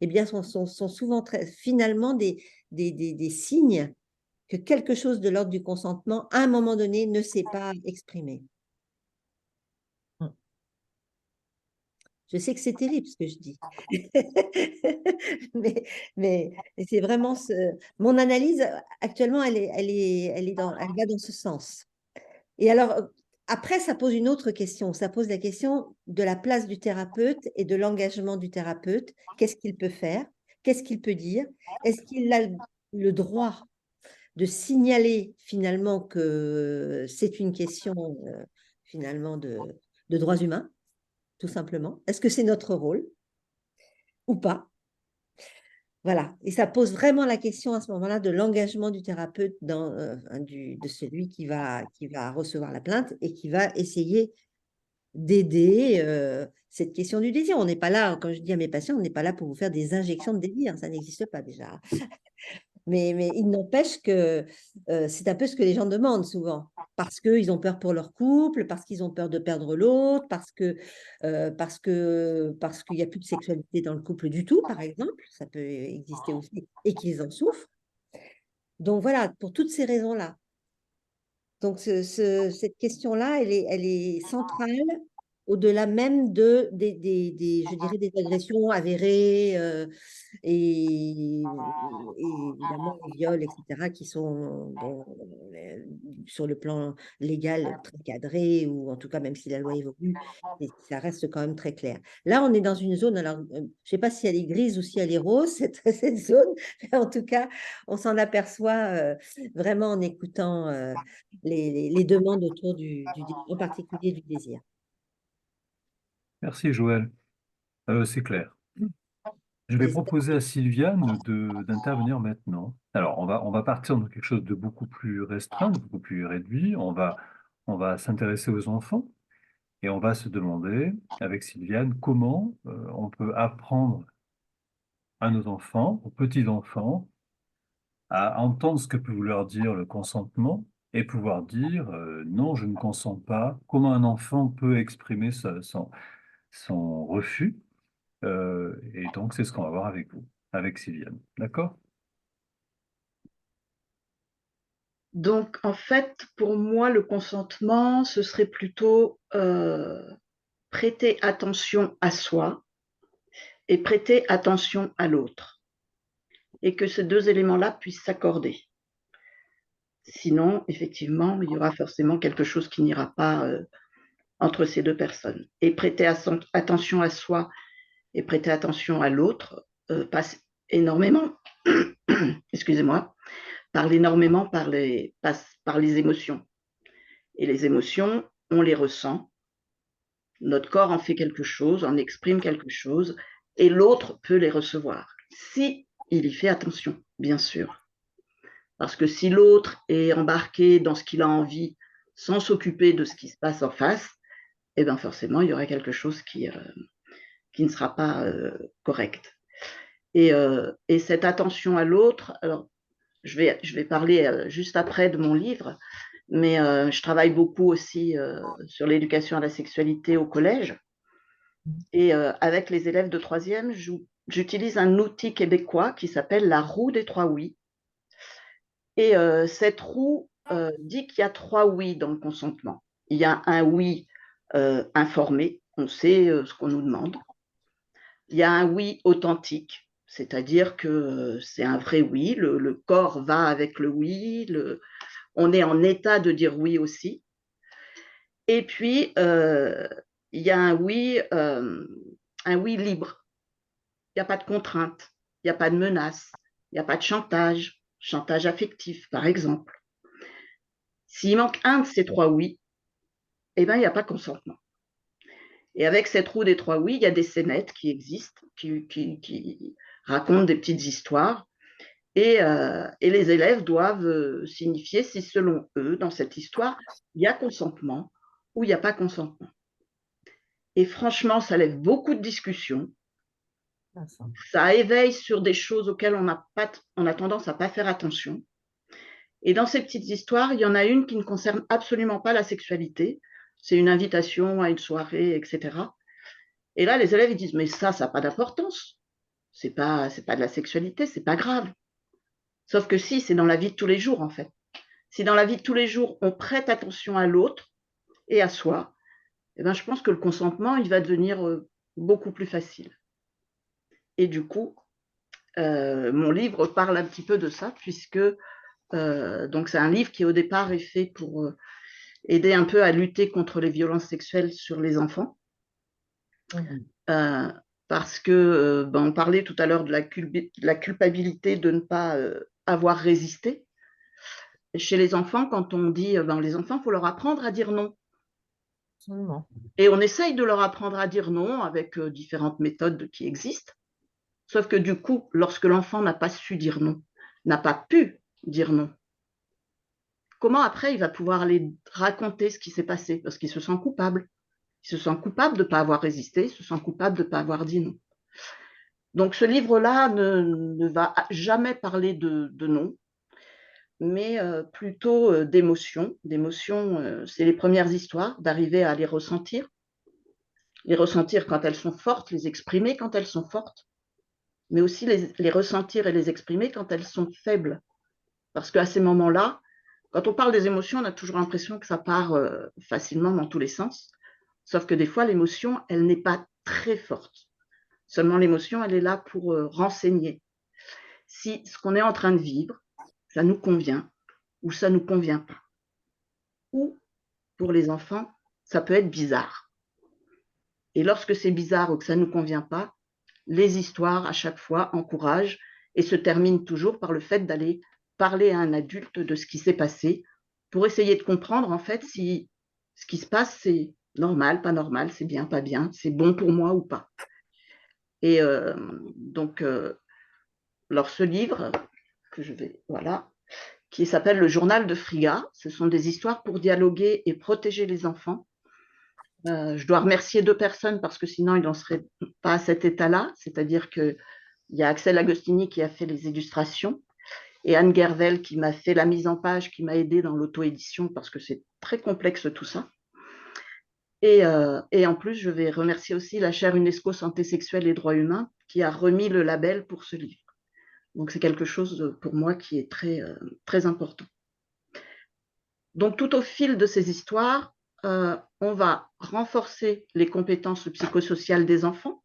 eh bien, sont souvent finalement des signes que quelque chose de l'ordre du consentement, à un moment donné, ne s'est pas exprimé. Je sais que c'est terrible ce que je dis, mais c'est vraiment mon analyse actuellement, elle va dans ce sens. Et alors, après, ça pose une autre question. Ça pose la question de la place du thérapeute et de l'engagement du thérapeute. Qu'est-ce qu'il peut faire? Qu'est-ce qu'il peut dire? Est-ce qu'il a le droit de signaler finalement que c'est une question finalement de droits humains, tout simplement? Est-ce que c'est notre rôle ou pas? Voilà, et ça pose vraiment la question à ce moment-là de l'engagement du thérapeute de celui qui va recevoir la plainte et qui va essayer d'aider cette question du désir. On n'est pas là, quand je dis à mes patients, on n'est pas là pour vous faire des injections de désir, ça n'existe pas déjà. Mais il n'empêche que c'est un peu ce que les gens demandent souvent, parce qu'ils ont peur pour leur couple, parce qu'ils ont peur de perdre l'autre, parce qu'il n'y a plus de sexualité dans le couple du tout, par exemple, ça peut exister aussi, et qu'ils en souffrent. Donc voilà, pour toutes ces raisons-là. Donc cette question-là, elle est centrale au-delà même je dirais des agressions avérées et évidemment les viols, etc., qui sont bon, sur le plan légal très cadrés, ou en tout cas même si la loi évolue, ça reste quand même très clair. Là, on est dans une zone, alors je ne sais pas si elle est grise ou si elle est rose, cette zone, mais en tout cas, on s'en aperçoit vraiment en écoutant les demandes autour en particulier du désir. Merci Joël. C'est clair. Je vais J'espère. proposer à Sylviane d'intervenir maintenant. Alors, on va partir dans quelque chose de beaucoup plus restreint, de beaucoup plus réduit. On va s'intéresser aux enfants et on va se demander, avec Sylviane, comment on peut apprendre à nos enfants, aux petits-enfants, à entendre ce que peut leur dire le consentement et pouvoir dire non, je ne consens pas. Comment un enfant peut exprimer son refus. Et donc, c'est ce qu'on va voir avec vous, avec Sylviane. D'accord? Donc, en fait, pour moi, le consentement, ce serait plutôt prêter attention à soi et prêter attention à l'autre, et que ces deux éléments-là puissent s'accorder. Sinon, effectivement, il y aura forcément quelque chose qui n'ira pas entre ces deux personnes. Et prêter attention à soi et prêter attention à l'autre passe énormément, excusez-moi, parle énormément passe par les émotions. Et les émotions, on les ressent. Notre corps en fait quelque chose, en exprime quelque chose, et l'autre peut les recevoir, si il y fait attention, bien sûr. Parce que si l'autre est embarqué dans ce qu'il a envie, sans s'occuper de ce qui se passe en face, eh bien forcément, il y aura quelque chose qui ne sera pas correct. Et cette attention à l'autre, alors je vais parler juste après de mon livre, mais je travaille beaucoup aussi sur l'éducation à la sexualité au collège. Et avec les élèves de troisième, j'utilise un outil québécois qui s'appelle la roue des 3 oui. Et cette roue dit qu'il y a 3 oui dans le consentement. Il y a un oui informé, on sait ce qu'on nous demande. Il y a un oui authentique, c'est-à-dire que c'est un vrai oui, le corps va avec le oui, on est en état de dire oui aussi. Et puis, il y a un oui libre. Il n'y a pas de contrainte, il n'y a pas de menace, il n'y a pas de chantage affectif, par exemple. S'il manque un de ces 3 oui, eh bien, il n'y a pas de consentement. Et avec cette roue des 3 oui, il y a des scénettes qui existent, qui racontent des petites histoires. Et les élèves doivent signifier si, selon eux, dans cette histoire, il y a consentement ou il n'y a pas consentement. Et franchement, ça lève beaucoup de discussions. Ça éveille sur des choses auxquelles on a tendance à ne pas faire attention. Et dans ces petites histoires, il y en a une qui ne concerne absolument pas la sexualité. C'est une invitation à une soirée, etc. Et là, les élèves ils disent, mais ça n'a pas d'importance. C'est pas de la sexualité, c'est pas grave. Sauf que si, c'est dans la vie de tous les jours, en fait. Si dans la vie de tous les jours, on prête attention à l'autre et à soi, eh ben, je pense que le consentement, il va devenir beaucoup plus facile. Et du coup, mon livre parle un petit peu de ça, puisque donc c'est un livre qui, au départ, est fait pour aider un peu à lutter contre les violences sexuelles sur les enfants. parce que on parlait tout à l'heure de la culpabilité de ne pas avoir résisté. Chez les enfants, quand on dit les enfants, il faut leur apprendre à dire non. Absolument. Et on essaye de leur apprendre à dire non avec différentes méthodes qui existent. Sauf que du coup, lorsque l'enfant n'a pas su dire non, n'a pas pu dire non, comment après il va pouvoir aller raconter ce qui s'est passé? Parce qu'il se sent coupable. Il se sent coupable de ne pas avoir résisté, il se sent coupable de ne pas avoir dit non. Donc ce livre-là ne va jamais parler de non, mais plutôt d'émotions. D'émotions, c'est les premières histoires, d'arriver à les ressentir quand elles sont fortes, les exprimer quand elles sont fortes, mais aussi les ressentir et les exprimer quand elles sont faibles. Parce qu'à ces moments-là, quand on parle des émotions, on a toujours l'impression que ça part facilement dans tous les sens. Sauf que des fois, l'émotion, elle n'est pas très forte. Seulement, l'émotion, elle est là pour renseigner. Si ce qu'on est en train de vivre, ça nous convient ou ça ne nous convient pas. Ou, pour les enfants, ça peut être bizarre. Et lorsque c'est bizarre ou que ça ne nous convient pas, les histoires, à chaque fois, encouragent et se terminent toujours par le fait d'aller parler à un adulte de ce qui s'est passé pour essayer de comprendre, en fait, si ce qui se passe, c'est normal, pas normal, c'est bien, pas bien, c'est bon pour moi ou pas. Et donc, alors ce livre, que je vais, voilà, qui s'appelle Le Journal de Friga, ce sont des histoires pour dialoguer et protéger les enfants. Je dois remercier 2 personnes parce que sinon, ils n'en seraient pas à cet état-là. C'est-à-dire qu'il y a Axel Agostini qui a fait les illustrations et Anne Gervel qui m'a fait la mise en page, qui m'a aidé dans l'auto-édition parce que c'est très complexe tout ça. Et en plus, je vais remercier aussi la chaire UNESCO Santé sexuelle et droits humains qui a remis le label pour ce livre. Donc, c'est quelque chose pour moi qui est très, très important. Donc, tout au fil de ces histoires, on va renforcer les compétences psychosociales des enfants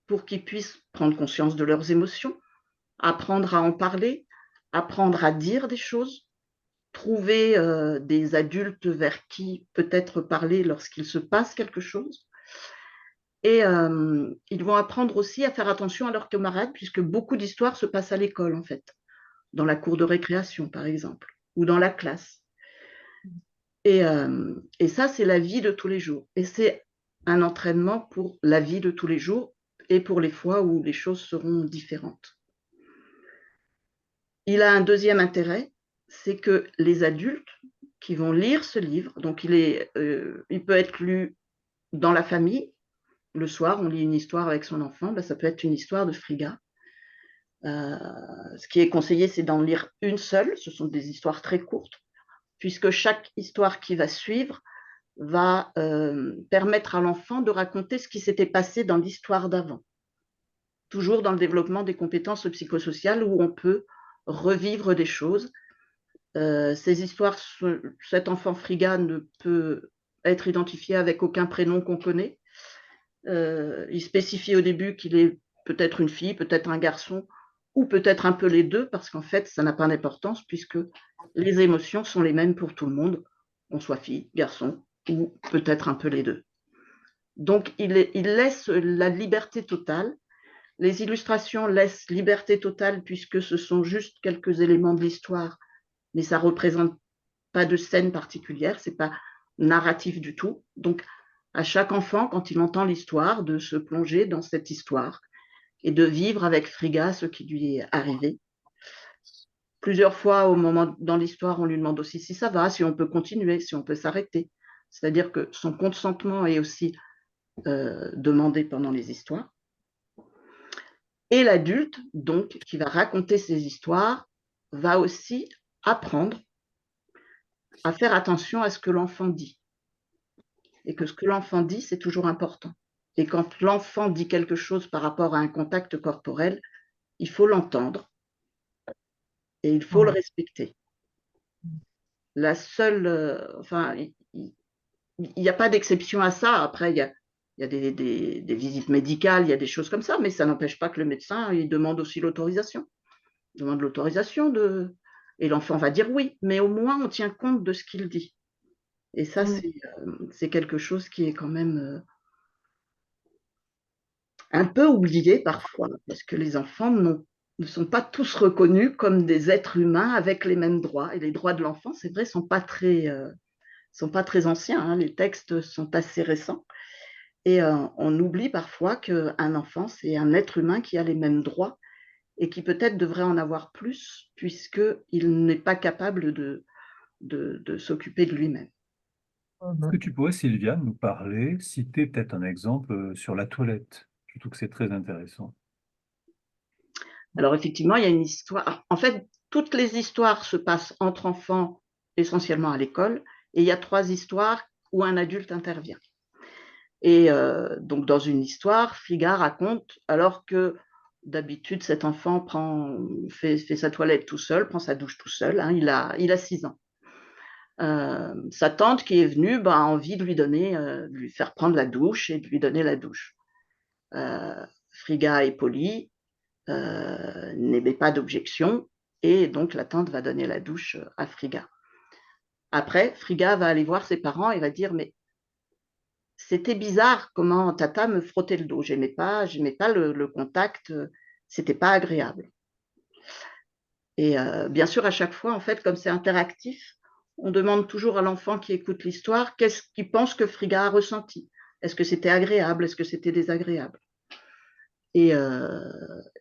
pour qu'ils puissent prendre conscience de leurs émotions, apprendre à en parler, apprendre à dire des choses, trouver des adultes vers qui peut-être parler lorsqu'il se passe quelque chose. Et ils vont apprendre aussi à faire attention à leurs camarades, puisque beaucoup d'histoires se passent à l'école, en fait, dans la cour de récréation, par exemple, ou dans la classe. Et ça, c'est la vie de tous les jours. Et c'est un entraînement pour la vie de tous les jours et pour les fois où les choses seront différentes. Il a un deuxième intérêt, c'est que les adultes qui vont lire ce livre, donc il peut être lu dans la famille. Le soir, on lit une histoire avec son enfant, ça peut être une histoire de Friga. Ce qui est conseillé, c'est d'en lire une seule. Ce sont des histoires très courtes, puisque chaque histoire qui va suivre va permettre à l'enfant de raconter ce qui s'était passé dans l'histoire d'avant. Toujours dans le développement des compétences psychosociales où on peut revivre des choses. Ces histoires, cet enfant Friga ne peut être identifié avec aucun prénom qu'on connaît. Il spécifie au début qu'il est peut-être une fille, peut-être un garçon, ou peut-être un peu les deux, parce qu'en fait, ça n'a pas d'importance, puisque les émotions sont les mêmes pour tout le monde, qu'on soit fille, garçon, ou peut-être un peu les deux. Donc, il laisse la liberté totale. Les illustrations laissent liberté totale, puisque ce sont juste quelques éléments de l'histoire, mais ça ne représente pas de scène particulière, ce n'est pas narratif du tout. Donc, à chaque enfant, quand il entend l'histoire, de se plonger dans cette histoire et de vivre avec Friga ce qui lui est arrivé. Plusieurs fois, au moment dans l'histoire, on lui demande aussi si ça va, si on peut continuer, si on peut s'arrêter. C'est-à-dire que son consentement est aussi demandé pendant les histoires. Et l'adulte, donc, qui va raconter ces histoires, va aussi apprendre à faire attention à ce que l'enfant dit. Et que ce que l'enfant dit, c'est toujours important. Et quand l'enfant dit quelque chose par rapport à un contact corporel, il faut l'entendre et il faut le respecter. La seule, il n'y a pas d'exception à ça. Après, il y a des visites médicales, il y a des choses comme ça, mais ça n'empêche pas que le médecin, il demande aussi l'autorisation. Il demande l'autorisation et l'enfant va dire oui, mais au moins on tient compte de ce qu'il dit. Et ça, c'est quelque chose qui est quand même un peu oublié parfois, parce que les enfants ne sont pas tous reconnus comme des êtres humains avec les mêmes droits. Et les droits de l'enfant, c'est vrai, sont pas très anciens, hein. Les textes sont assez récents. Et on oublie parfois qu'un enfant, c'est un être humain qui a les mêmes droits et qui peut-être devrait en avoir plus, puisqu'il n'est pas capable de s'occuper de lui-même. Est-ce que tu pourrais, Sylviane, nous parler, citer peut-être un exemple sur la toilette? Je trouve que c'est très intéressant. Alors effectivement, il y a une histoire. En fait, toutes les histoires se passent entre enfants, essentiellement à l'école, et il y a 3 histoires où un adulte intervient. Et donc dans une histoire, Frigga raconte, alors que d'habitude cet enfant fait sa toilette tout seul, prend sa douche tout seul, hein, il a 6 ans. Sa tante qui est venue a envie de de lui faire prendre la douche et de lui donner la douche. Frigga est polie, n'émet pas d'objection, et donc la tante va donner la douche à Frigga. Après, Frigga va aller voir ses parents et va dire, mais c'était bizarre comment Tata me frottait le dos, j'aimais pas le contact, c'était pas agréable. Et bien sûr, à chaque fois, en fait, comme c'est interactif, on demande toujours à l'enfant qui écoute l'histoire qu'est-ce qu'il pense que Frigga a ressenti. Est-ce que c'était agréable? Est-ce que c'était désagréable? Et à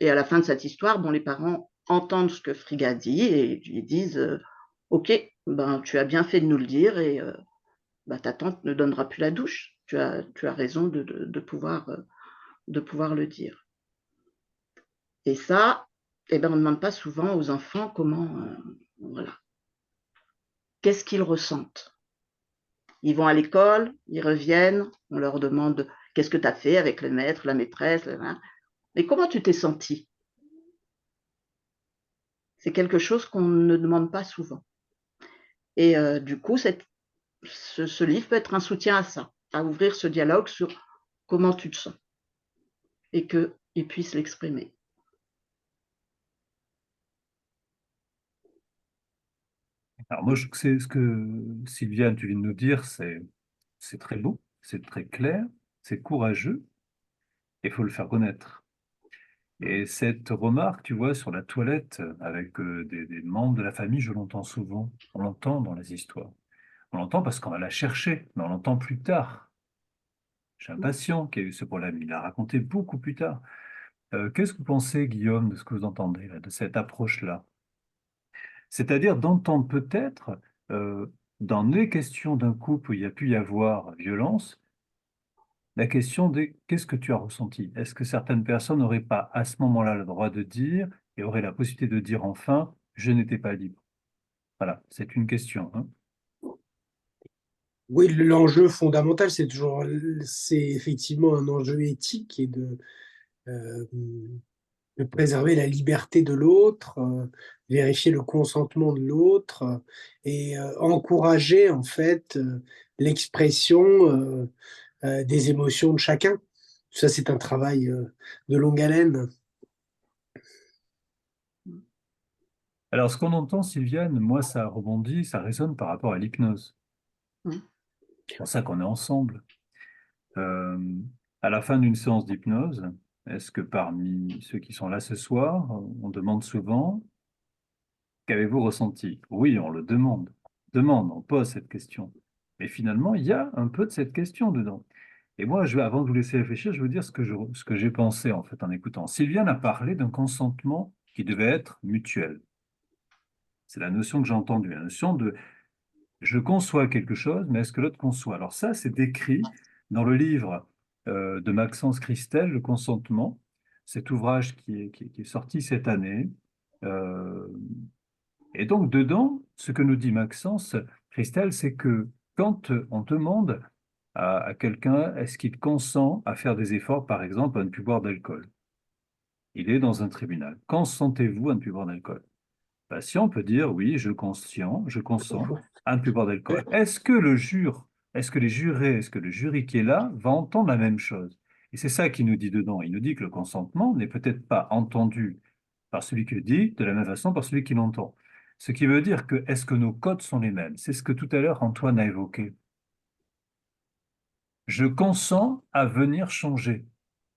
la fin de cette histoire, les parents entendent ce que Frigga dit et lui disent Ok, tu as bien fait de nous le dire et ta tante ne donnera plus la douche. Tu as raison de pouvoir le dire. Et ça, on ne demande pas souvent aux enfants voilà, qu'est-ce qu'ils ressentent. Ils vont à l'école, ils reviennent, on leur demande qu'est-ce que tu as fait avec le maître, la maîtresse, mais comment tu t'es senti? C'est quelque chose qu'on ne demande pas souvent. Et du coup, ce livre peut être un soutien à ça, à ouvrir ce dialogue sur comment tu te sens et qu'ils puissent l'exprimer. Alors moi, je sais ce que Sylviane, tu viens de nous dire, c'est très beau, c'est très clair, c'est courageux, et il faut le faire connaître. Et cette remarque, tu vois, sur la toilette avec des membres de la famille, je l'entends souvent. On l'entend dans les histoires. On l'entend parce qu'on va la chercher, mais on l'entend plus tard. J'ai un patient qui a eu ce problème, il l'a raconté beaucoup plus tard. Qu'est-ce que vous pensez, Guillaume, de ce que vous entendez là, de cette approche-là? C'est-à-dire d'entendre peut-être, dans les questions d'un couple où il y a pu y avoir violence, la question de qu'est-ce que tu as ressenti? Est-ce que certaines personnes n'auraient pas à ce moment-là le droit de dire et auraient la possibilité de dire enfin, je n'étais pas libre? Voilà, c'est une question, hein. Oui, l'enjeu fondamental, c'est effectivement un enjeu éthique et euh, de préserver la liberté de l'autre, vérifier le consentement de l'autre et encourager en fait l'expression des émotions de chacun. Ça, c'est un travail de longue haleine. Alors, ce qu'on entend, Sylviane, moi, ça rebondit, ça résonne par rapport à l'hypnose. Mm. C'est pour ça qu'on est ensemble. Euh, à la fin d'une séance d'hypnose, est-ce que parmi ceux qui sont là ce soir, on demande souvent, qu'avez-vous ressenti? Oui, on le demande, on pose cette question. Mais finalement, il y a un peu de cette question dedans. Et moi, avant de vous laisser réfléchir, je veux dire ce que j'ai pensé en fait en écoutant. Sylviane a parlé d'un consentement qui devait être mutuel. C'est la notion que j'ai entendue, la notion de je conçois quelque chose, mais est-ce que l'autre conçoit? Alors ça, c'est décrit dans le livre de Maxence Christel, Le consentement, cet ouvrage qui est sorti cette année. Euh, et donc, dedans, ce que nous dit Maxence Christel, c'est que quand on demande à quelqu'un, est-ce qu'il consent à faire des efforts, par exemple, à ne plus boire d'alcool? Il est dans un tribunal. Consentez-vous à ne plus boire d'alcool? Le patient peut dire, oui, je consens à ne plus boire d'alcool. Est-ce que les jurés, est-ce que le jury qui est là va entendre la même chose? Et c'est ça qu'il nous dit dedans. Il nous dit que le consentement n'est peut-être pas entendu par celui qui le dit de la même façon par celui qui l'entend. Ce qui veut dire que est-ce que nos codes sont les mêmes? C'est ce que tout à l'heure Antoine a évoqué. Je consens à venir changer.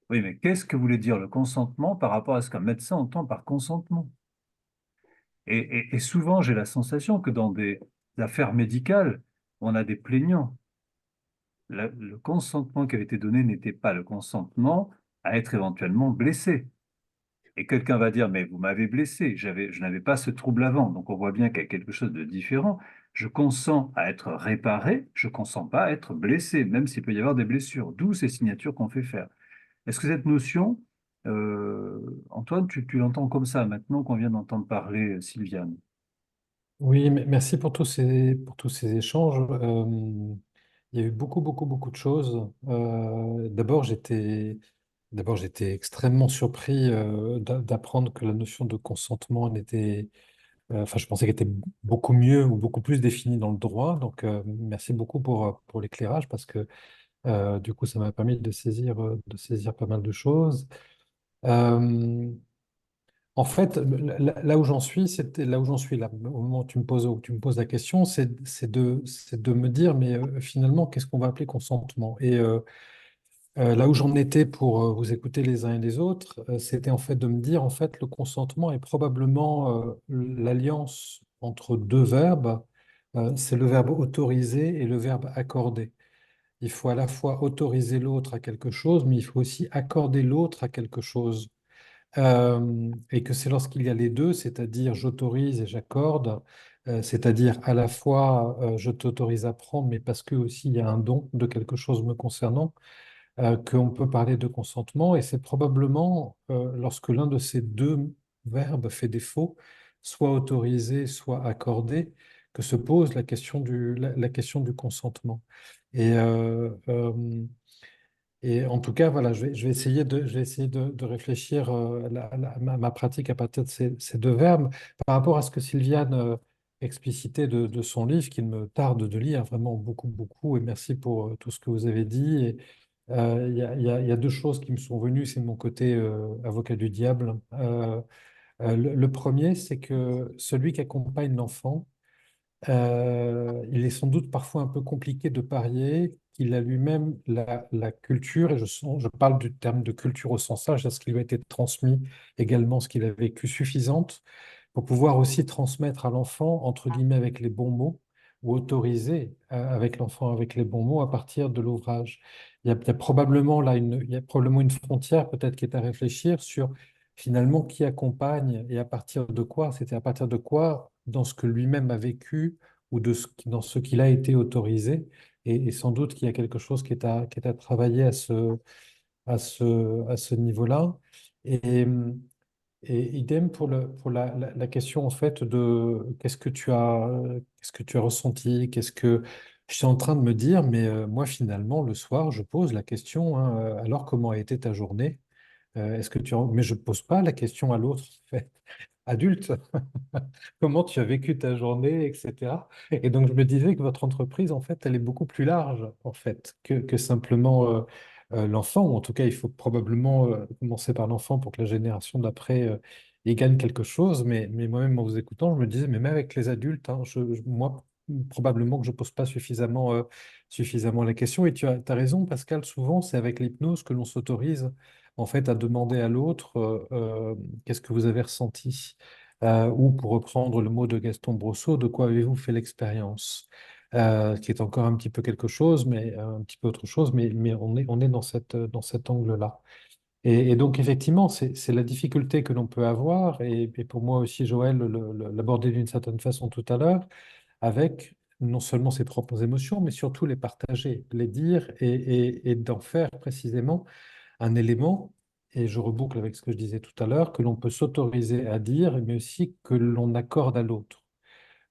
Oui, mais qu'est-ce que voulait dire le consentement par rapport à ce qu'un médecin entend par consentement? Et souvent, j'ai la sensation que dans des affaires médicales, on a des plaignants. Le consentement qui avait été donné n'était pas le consentement à être éventuellement blessé. Et quelqu'un va dire, mais vous m'avez blessé, je n'avais pas ce trouble avant. Donc on voit bien qu'il y a quelque chose de différent. Je consens à être réparé, je consens pas à être blessé, même s'il peut y avoir des blessures, d'où ces signatures qu'on fait faire. Est-ce que cette notion, Antoine, tu l'entends comme ça maintenant qu'on vient d'entendre parler Sylviane? Oui, merci pour tous ces échanges. Il y a eu beaucoup, beaucoup, beaucoup de choses. D'abord, j'étais extrêmement surpris d'apprendre que la notion de consentement n'était, enfin, je pensais qu'elle était beaucoup mieux ou beaucoup plus définie dans le droit. Donc, merci beaucoup pour l'éclairage parce que du coup, ça m'a permis de saisir pas mal de choses. Euh, En fait, là où j'en suis, là où j'en suis là, au moment où tu me poses la question, c'est de me dire, mais finalement, qu'est-ce qu'on va appeler consentement? Là où j'en étais pour vous écouter les uns et les autres, c'était en fait de me dire, en fait, le consentement est probablement l'alliance entre deux verbes. C'est le verbe autoriser et le verbe accorder. Il faut à la fois autoriser l'autre à quelque chose, mais il faut aussi accorder l'autre à quelque chose. Et que c'est lorsqu'il y a les deux, c'est-à-dire j'autorise et j'accorde, c'est-à-dire à la fois je t'autorise à prendre, mais parce que aussi il y a un don de quelque chose me concernant, qu'on peut parler de consentement. Et c'est probablement lorsque l'un de ces deux verbes fait défaut, soit autorisé, soit accordé, que se pose la question du consentement. Et, et en tout cas, voilà, je vais essayer de réfléchir ma pratique à partir de ces deux verbes. Par rapport à ce que Sylviane explicitait de son livre, qu'il me tarde de lire vraiment beaucoup, beaucoup, et merci pour tout ce que vous avez dit. Et, il y a deux choses qui me sont venues, c'est mon côté avocat du diable. Le premier, c'est que celui qui accompagne l'enfant, il est sans doute parfois un peu compliqué de parier qu'il a lui-même la culture, et je parle du terme de culture au sens large, à ce qui lui a été transmis également, ce qu'il a vécu suffisante, pour pouvoir aussi transmettre à l'enfant, entre guillemets, avec les bons mots, ou autoriser avec l'enfant avec les bons mots à partir de l'ouvrage. Il y a probablement là il y a probablement une frontière peut-être qui est à réfléchir sur finalement qui accompagne et à partir de quoi, c'était à partir de quoi dans ce que lui-même a vécu ou dans ce qu'il a été autorisé. Et sans doute qu'il y a quelque chose qui est à travailler à ce niveau-là. Et, et idem pour la question en fait de qu'est-ce que tu as ressenti, qu'est-ce que je suis en train de me dire, mais moi finalement le soir je pose la question, hein, alors comment a été ta journée? Mais je ne pose pas la question à l'autre, en fait, adulte. Comment tu as vécu ta journée, etc. Et donc, je me disais que votre entreprise, en fait, elle est beaucoup plus large, en fait, que simplement l'enfant. Ou en tout cas, il faut probablement commencer par l'enfant pour que la génération d'après y gagne quelque chose. Mais moi-même, en vous écoutant, je me disais, mais même avec les adultes, hein, moi, probablement que je ne pose pas suffisamment la question. Et tu as raison, Pascal, souvent, c'est avec l'hypnose que l'on s'autorise, en fait, à demander à l'autre qu'est-ce que vous avez ressenti. Ou pour reprendre le mot de Gaston Brosseau, de quoi avez-vous fait l'expérience? Qui est encore un petit peu quelque chose, mais un petit peu autre chose, mais on est dans cet angle-là. Et donc, effectivement, c'est la difficulté que l'on peut avoir, et pour moi aussi, Joël l'abordait d'une certaine façon tout à l'heure, avec non seulement ses propres émotions, mais surtout les partager, les dire et d'en faire précisément un élément, et je reboucle avec ce que je disais tout à l'heure, que l'on peut s'autoriser à dire, mais aussi que l'on accorde à l'autre.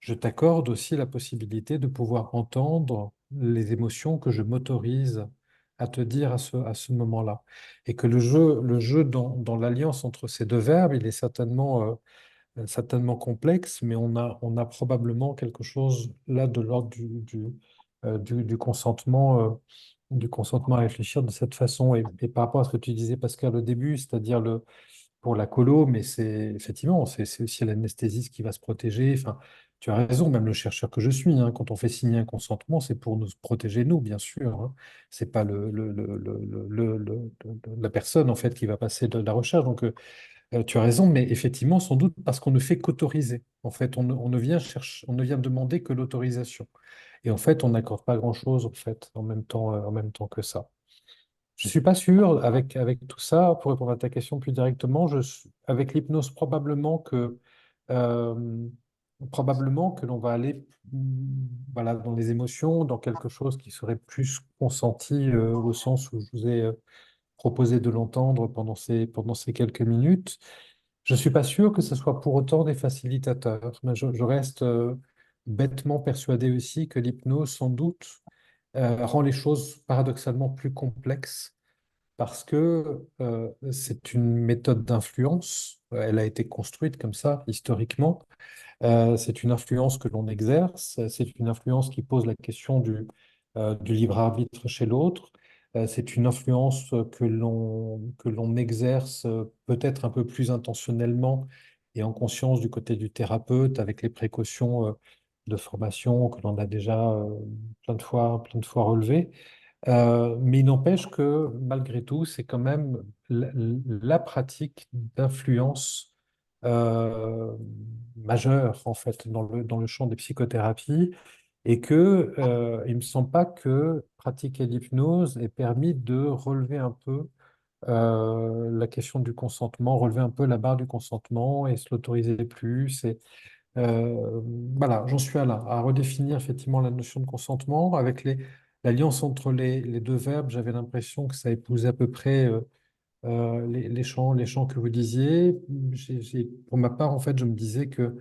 Je t'accorde aussi la possibilité de pouvoir entendre les émotions que je m'autorise à te dire à ce moment-là. Et que le jeu dans l'alliance entre ces deux verbes, il est certainement complexe, mais on a probablement quelque chose là de l'ordre du consentement à réfléchir de cette façon. Et par rapport à ce que tu disais, Pascal, au début, c'est-à-dire pour la colo, mais c'est effectivement, c'est aussi l'anesthésiste qui va se protéger. Enfin, tu as raison, même le chercheur que je suis, hein, quand on fait signer un consentement, c'est pour nous protéger, nous, bien sûr. Hein. C'est pas la personne, en fait, qui va passer de la recherche. Donc, tu as raison, mais effectivement, sans doute parce qu'on ne fait qu'autoriser. En fait, on ne vient chercher, on ne vient demander que l'autorisation. Et en fait, on n'accorde pas grand-chose, en fait, en même temps que ça. Je suis pas sûr, avec tout ça, pour répondre à ta question plus directement, avec l'hypnose, euh, probablement que l'on va aller voilà, dans les émotions, dans quelque chose qui serait plus consenti au sens où je vous ai proposé de l'entendre pendant ces quelques minutes. Je suis pas sûr que ce soit pour autant des facilitateurs, mais je reste bêtement persuadé aussi que l'hypnose, sans doute, rend les choses paradoxalement plus complexes parce que c'est une méthode d'influence. Elle a été construite comme ça historiquement. C'est une influence que l'on exerce. C'est une influence qui pose la question du libre arbitre chez l'autre. C'est une influence que l'on exerce peut-être un peu plus intentionnellement et en conscience du côté du thérapeute avec les précautions de formation que l'on a déjà plein de fois relevées. Mais il n'empêche que malgré tout, c'est quand même la pratique d'influence euh, majeure en fait dans le champ des psychothérapies et que il me semble pas que pratiquer l'hypnose ait permis de relever un peu la question du consentement, relever un peu la barre du consentement et se l'autoriser plus. Voilà, j'en suis là, à redéfinir effectivement la notion de consentement. Avec l'alliance entre les deux verbes, j'avais l'impression que ça épousait à peu près les champs que vous disiez. Pour ma part, en fait, je me disais que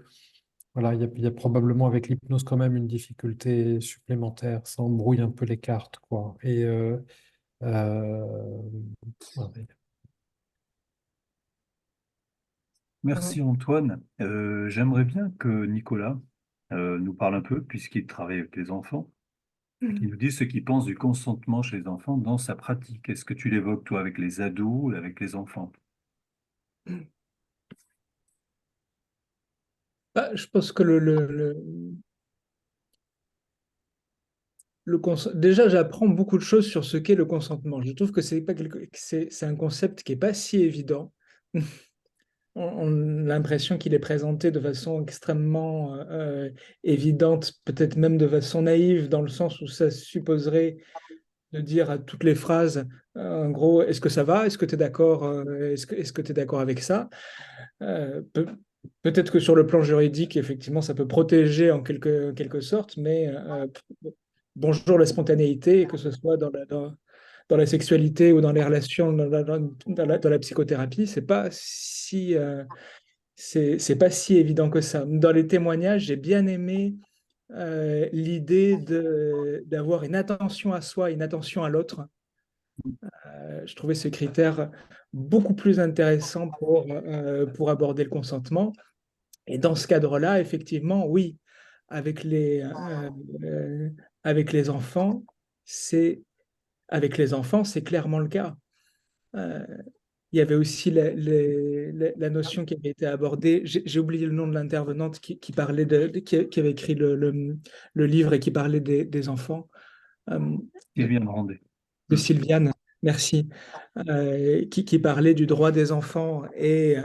voilà, il y a probablement avec l'hypnose quand même une difficulté supplémentaire. Ça embrouille un peu les cartes, quoi. Euh, voilà. Merci Antoine. J'aimerais bien que Nicolas nous parle un peu, puisqu'il travaille avec les enfants, qu'il nous dise ce qu'il pense du consentement chez les enfants dans sa pratique. Est-ce que tu l'évoques, toi, avec les ados ou avec les enfants? Bah, je pense que déjà, j'apprends beaucoup de choses sur ce qu'est le consentement. Je trouve que c'est pas c'est un concept qui est pas si évident. On a l'impression qu'il est présenté de façon extrêmement évidente, peut-être même de façon naïve, dans le sens où ça supposerait de dire à toutes les phrases, en gros, est-ce que ça va? Est-ce que tu es d'accord? Est-ce que tu es d'accord avec ça? Peut-être que sur le plan juridique, effectivement, ça peut protéger en quelque sorte, mais bonjour la spontanéité, que ce soit dans la sexualité ou dans les relations, dans la psychothérapie, c'est pas si évident que ça. Dans les témoignages, j'ai bien aimé l'idée d'avoir une attention à soi, une attention à l'autre. Je trouvais ce critère beaucoup plus intéressant pour aborder le consentement. Et dans ce cadre-là, effectivement, oui, avec avec les enfants, c'est c'est clairement le cas. Euh, il y avait aussi la notion qui avait été abordée. J'ai oublié le nom de l'intervenante qui parlait qui avait écrit le livre et qui parlait des enfants. Euh, Sylviane Randet. de Sylviane, merci, qui parlait du droit des enfants et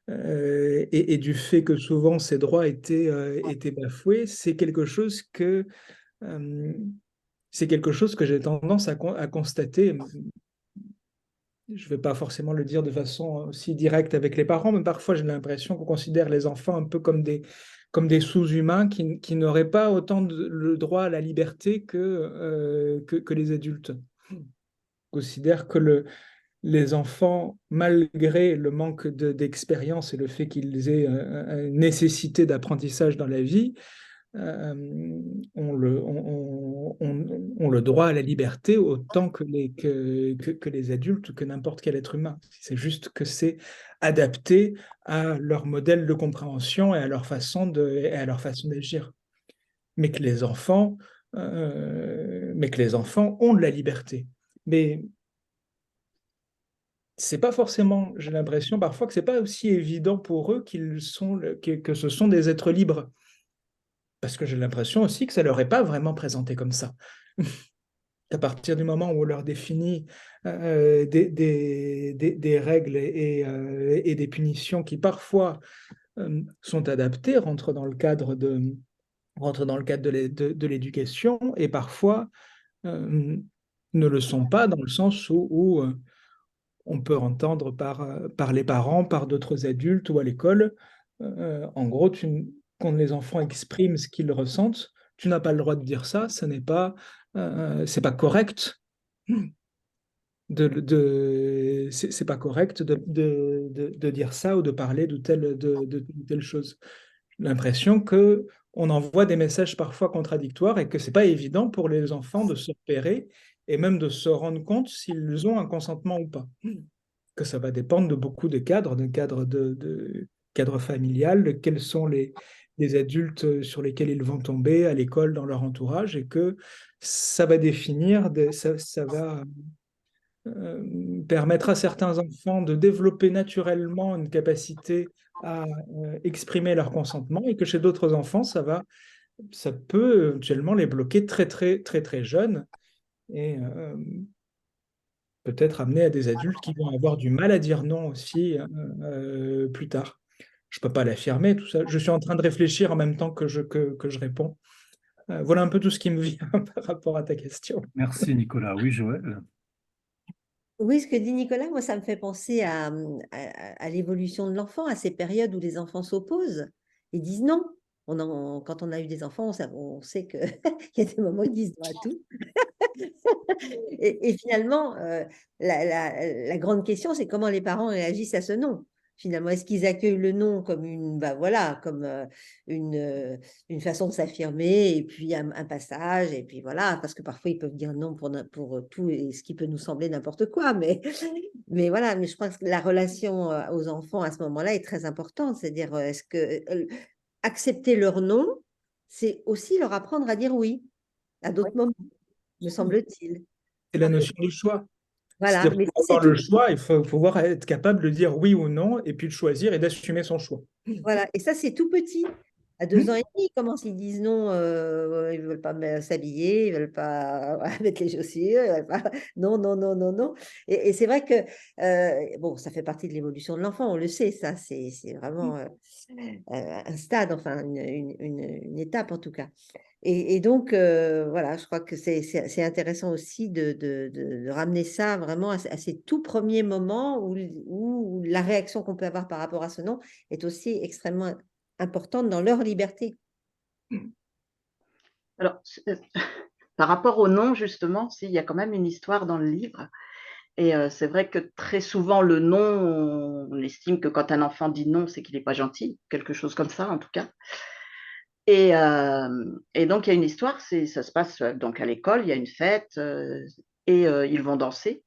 du fait que souvent ces droits étaient bafoués. Euh, c'est quelque chose que j'ai tendance à constater. Je ne vais pas forcément le dire de façon aussi directe avec les parents, mais parfois j'ai l'impression qu'on considère les enfants un peu comme des sous-humains qui n'auraient pas autant le droit à la liberté que les adultes. On considère que les enfants, malgré le manque d'expérience et le fait qu'ils aient une nécessité d'apprentissage dans la vie, ont le droit à la liberté autant que les adultes, que n'importe quel être humain. C'est juste que c'est adapté à leur modèle de compréhension et à et à leur façon d'agir. Mais que les enfants ont de la liberté. Mais c'est pas forcément, j'ai l'impression parfois que c'est pas aussi évident pour eux que ce sont des êtres libres. Parce que j'ai l'impression aussi que ça leur est pas vraiment présenté comme ça. À partir du moment où on leur définit des règles et des punitions qui parfois sont adaptées, rentrent dans le cadre de l'éducation et parfois ne le sont pas dans le sens où on peut entendre par les parents, par d'autres adultes ou à l'école. En gros, quand les enfants expriment ce qu'ils ressentent, tu n'as pas le droit de dire ça, c'est pas correct. C'est pas correct de dire ça ou de parler de telle chose. J'ai l'impression que on envoie des messages parfois contradictoires et que c'est pas évident pour les enfants de se repérer et même de se rendre compte s'ils ont un consentement ou pas. Que ça va dépendre de beaucoup de cadres, de cadre familial, de quels sont les adultes sur lesquels ils vont tomber à l'école, dans leur entourage, et que ça va définir, ça va permettre à certains enfants de développer naturellement une capacité à exprimer leur consentement, et que chez d'autres enfants, ça peut éventuellement les bloquer très, très, très, très jeunes. Et peut-être amener à des adultes qui vont avoir du mal à dire non aussi plus tard. Je ne peux pas l'affirmer, tout ça. Je suis en train de réfléchir en même temps que je réponds. Voilà un peu tout ce qui me vient par rapport à ta question. Merci Nicolas. Oui, Joël. Oui, ce que dit Nicolas, moi, ça me fait penser à l'évolution de l'enfant, à ces périodes où les enfants s'opposent et disent non. Quand on a eu des enfants, on sait qu'il y a des moments où ils disent non à tout. Et finalement, la grande question, c'est comment les parents réagissent à ce non. Finalement, est-ce qu'ils accueillent le non comme une façon de s'affirmer et puis un passage, et puis voilà, parce que parfois ils peuvent dire non pour tout et ce qui peut nous sembler n'importe quoi, mais voilà, mais je pense que la relation aux enfants à ce moment-là est très importante, c'est-à-dire est-ce que accepter leur non, c'est aussi leur apprendre à dire oui à d'autres moments, me semble-t-il. C'est la notion du choix. Voilà, C'est-à-dire mais pour c'est avoir le tout. choix, il faut pouvoir être capable de dire oui ou non, et puis de choisir et d'assumer son choix. Voilà, et ça, c'est tout petit. À 2 ans et demi, ils commencent, ils disent non, ils ne veulent pas s'habiller, ils ne veulent pas mettre les chaussures, ils veulent pas... non, non, non, non, non. Et c'est vrai que, bon, ça fait partie de l'évolution de l'enfant, on le sait, ça, c'est vraiment un stade, enfin, une étape en tout cas. Et donc, voilà, je crois que c'est intéressant aussi de ramener ça vraiment à ces tout premiers moments où la réaction qu'on peut avoir par rapport à ce non est aussi extrêmement importante dans leur liberté. Alors, par rapport au non, justement, il y a quand même une histoire dans le livre. Et c'est vrai que très souvent, le non, on estime que quand un enfant dit non, c'est qu'il n'est pas gentil, quelque chose comme ça, en tout cas. Et donc, il y a une histoire, ça se passe donc à l'école, il y a une fête, et ils vont danser.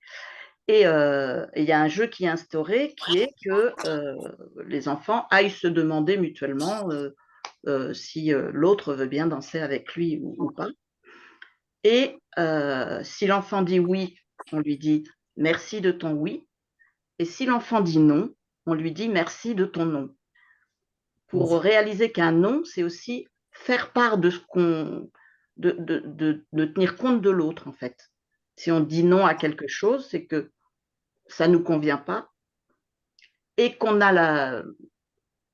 Et il y a un jeu qui est instauré, qui est que les enfants aillent se demander mutuellement si l'autre veut bien danser avec lui ou pas. Et si l'enfant dit oui, on lui dit merci de ton oui. Et si l'enfant dit non, on lui dit merci de ton non. Pour réaliser qu'un non, c'est aussi faire part de ce qu'on. De tenir compte de l'autre, en fait. Si on dit non à quelque chose, c'est que ça ne nous convient pas et qu'on a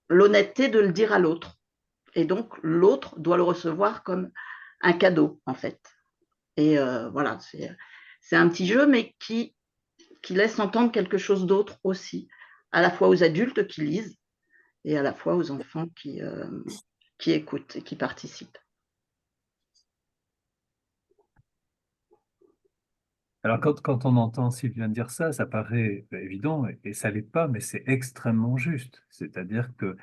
l'honnêteté de le dire à l'autre. Et donc, l'autre doit le recevoir comme un cadeau, en fait. Et voilà, c'est un petit jeu, mais qui laisse entendre quelque chose d'autre aussi, à la fois aux adultes qui lisent et à la fois aux enfants qui écoutent et qui participent. Alors, quand on entend Sylviane dire ça, ça paraît évident, et ça l'est pas, mais c'est extrêmement juste. C'est-à-dire que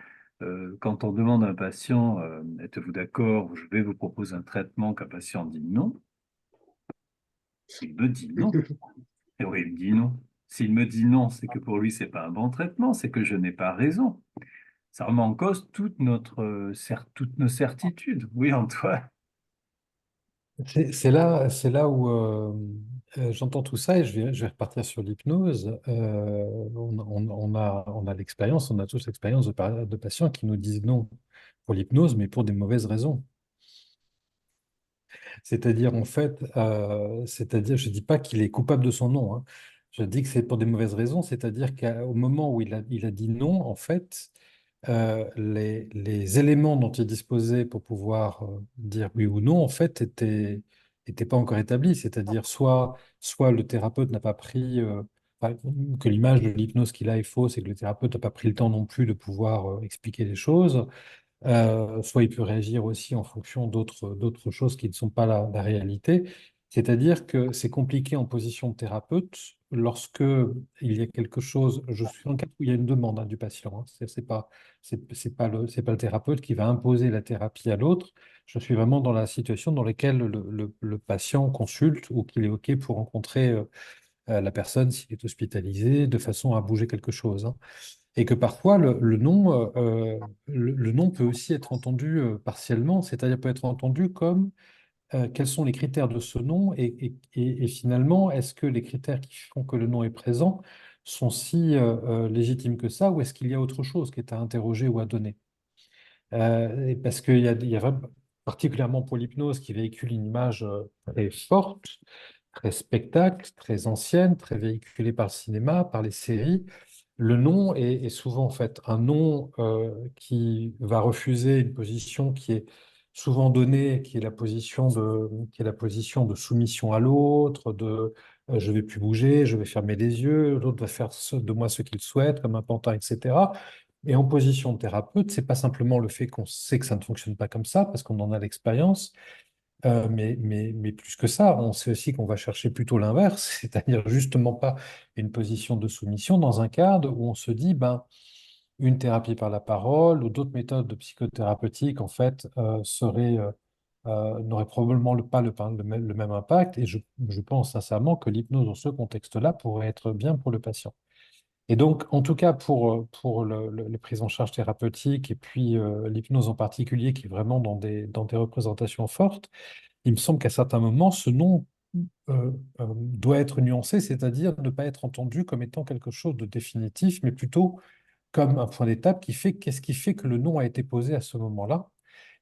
quand on demande à un patient, êtes-vous d'accord, je vais vous proposer un traitement, qu'un patient dit non, s'il me dit non, et oui, il me dit non. S'il me dit non, c'est que pour lui, c'est pas un bon traitement, c'est que je n'ai pas raison. Ça remet en cause toutes nos certitudes. Oui, Antoine. C'est là où J'entends tout ça et je vais repartir sur l'hypnose. On a l'expérience, on a tous l'expérience de patients qui nous disent non pour l'hypnose, mais pour des mauvaises raisons. C'est-à-dire, en fait, je ne dis pas qu'il est coupable de son nom, hein. Je dis que c'est pour des mauvaises raisons, c'est-à-dire qu'au moment où il a dit non, en fait, les éléments dont il disposait pour pouvoir dire oui ou non, en fait, étaient pas encore établis. C'est-à-dire, soit le thérapeute n'a pas pris, enfin, que l'image de l'hypnose qu'il a est fausse et que le thérapeute n'a pas pris le temps non plus de pouvoir expliquer les choses. Soit il peut réagir aussi en fonction d'autres choses qui ne sont pas la réalité. C'est-à-dire que c'est compliqué en position de thérapeute lorsque il y a quelque chose, je suis dans le cas où il y a une demande, hein, du patient, hein. C'est pas le thérapeute qui va imposer la thérapie à l'autre. Je suis vraiment dans la situation dans laquelle le patient consulte ou qu'il est OK pour rencontrer la personne s'il est hospitalisé de façon à bouger quelque chose, hein. Et que parfois, le nom peut aussi être entendu partiellement, c'est-à-dire peut être entendu comme quels sont les critères de ce nom et finalement, est-ce que les critères qui font que le nom est présent sont si légitimes que ça ou est-ce qu'il y a autre chose qui est à interroger ou à donner? Et parce qu'il y a vraiment, particulièrement pour l'hypnose qui véhicule une image très forte, très spectacle, très ancienne, très véhiculée par le cinéma, par les séries. Le non est souvent en fait un non qui va refuser une position qui est souvent donnée, qui est la position de soumission à l'autre, je vais plus bouger, je vais fermer les yeux, l'autre va faire de moi ce qu'il souhaite, comme un pantin, etc. Et en position de thérapeute, c'est pas simplement le fait qu'on sait que ça ne fonctionne pas comme ça, parce qu'on en a l'expérience, mais plus que ça, on sait aussi qu'on va chercher plutôt l'inverse, c'est-à-dire justement pas une position de soumission dans un cadre où on se dit, ben, une thérapie par la parole ou d'autres méthodes de psychothérapeutique, en fait, n'auraient probablement pas le même impact. Et je pense sincèrement que l'hypnose dans ce contexte-là pourrait être bien pour le patient. Et donc, en tout cas, pour les prises en charge thérapeutiques et puis l'hypnose en particulier, qui est vraiment dans des représentations fortes, il me semble qu'à certains moments, ce nom doit être nuancé, c'est-à-dire ne pas être entendu comme étant quelque chose de définitif, mais plutôt comme un point d'étape qu'est-ce qui fait que le nom a été posé à ce moment-là?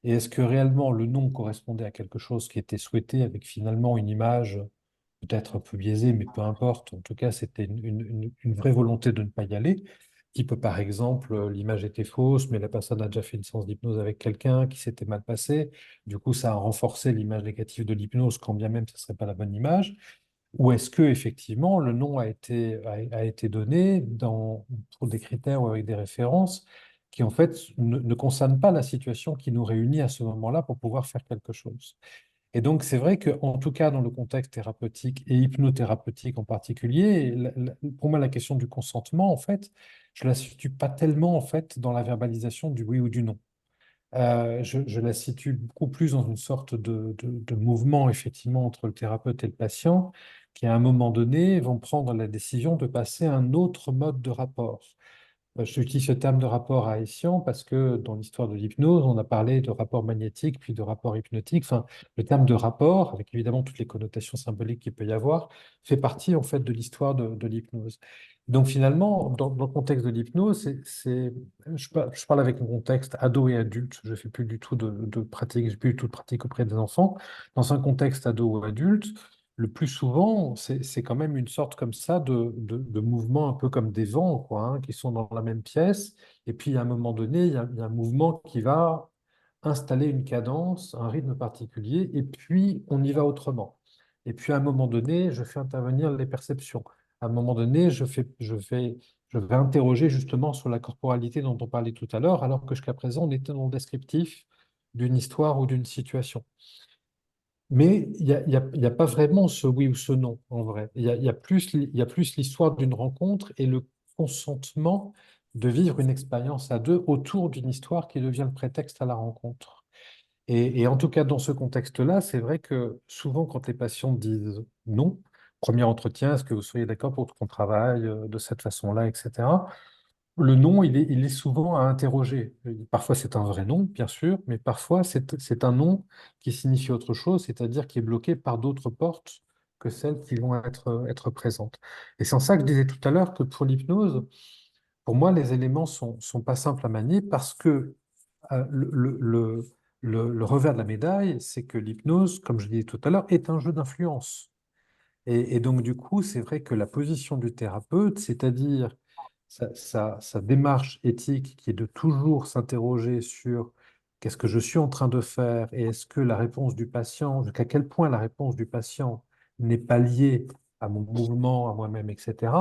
Et est-ce que réellement le nom correspondait à quelque chose qui était souhaité avec finalement une image peut-être un peu biaisée, mais peu importe. En tout cas, c'était une vraie volonté de ne pas y aller. Type, par exemple, l'image était fausse, mais la personne a déjà fait une séance d'hypnose avec quelqu'un qui s'était mal passé. Du coup, ça a renforcé l'image négative de l'hypnose, quand bien même ce ne serait pas la bonne image. Ou est-ce que effectivement le nom a été donné pour des critères ou avec des références qui en fait ne concernent pas la situation qui nous réunit à ce moment-là pour pouvoir faire quelque chose? Et donc, c'est vrai qu'en tout cas, dans le contexte thérapeutique et hypnothérapeutique en particulier, pour moi, la question du consentement, en fait, je ne la situe pas tellement, en fait, dans la verbalisation du oui ou du non. Je la situe beaucoup plus dans une sorte de mouvement, effectivement, entre le thérapeute et le patient, qui, à un moment donné, vont prendre la décision de passer à un autre mode de rapport. J'utilise ce terme de rapport haïtien parce que dans l'histoire de l'hypnose, on a parlé de rapport magnétique, puis de rapport hypnotique. Enfin, le terme de rapport, avec évidemment toutes les connotations symboliques qu'il peut y avoir, fait partie en fait de l'histoire de l'hypnose. Donc finalement, dans le contexte de l'hypnose, je parle avec mon contexte ado et adulte. Je fais plus du tout de pratique, j'ai plus du tout de pratique auprès des enfants. Dans un contexte ado ou adulte, le plus souvent, c'est quand même une sorte comme ça de mouvement un peu comme des vents, quoi, hein, qui sont dans la même pièce. Et puis, à un moment donné, il y a un mouvement qui va installer une cadence, un rythme particulier, et puis on y va autrement. Et puis, à un moment donné, je fais intervenir les perceptions. À un moment donné, je vais interroger justement sur la corporalité dont on parlait tout à l'heure, alors que jusqu'à présent, on était dans le descriptif d'une histoire ou d'une situation. Mais il y a pas vraiment ce oui ou ce non, en vrai. Il y a plus l'histoire d'une rencontre et le consentement de vivre une expérience à deux autour d'une histoire qui devient le prétexte à la rencontre. Et en tout cas, dans ce contexte-là, c'est vrai que souvent, quand les patients disent non, premier entretien, est-ce que vous seriez d'accord pour qu'on travaille de cette façon-là, etc. Le non, il est souvent à interroger. Parfois, c'est un vrai non, bien sûr, mais parfois, c'est un non qui signifie autre chose, c'est-à-dire qui est bloqué par d'autres portes que celles qui vont être présentes. Et c'est en ça que je disais tout à l'heure que pour l'hypnose, pour moi, les éléments sont pas simples à manier parce que le revers de la médaille, c'est que l'hypnose, comme je disais tout à l'heure, est un jeu d'influence. Et donc, du coup, c'est vrai que la position du thérapeute, c'est-à-dire sa démarche éthique qui est de toujours s'interroger sur qu'est-ce que je suis en train de faire et est-ce que la réponse du patient, jusqu'à quel point la réponse du patient n'est pas liée à mon mouvement, à moi-même, etc.,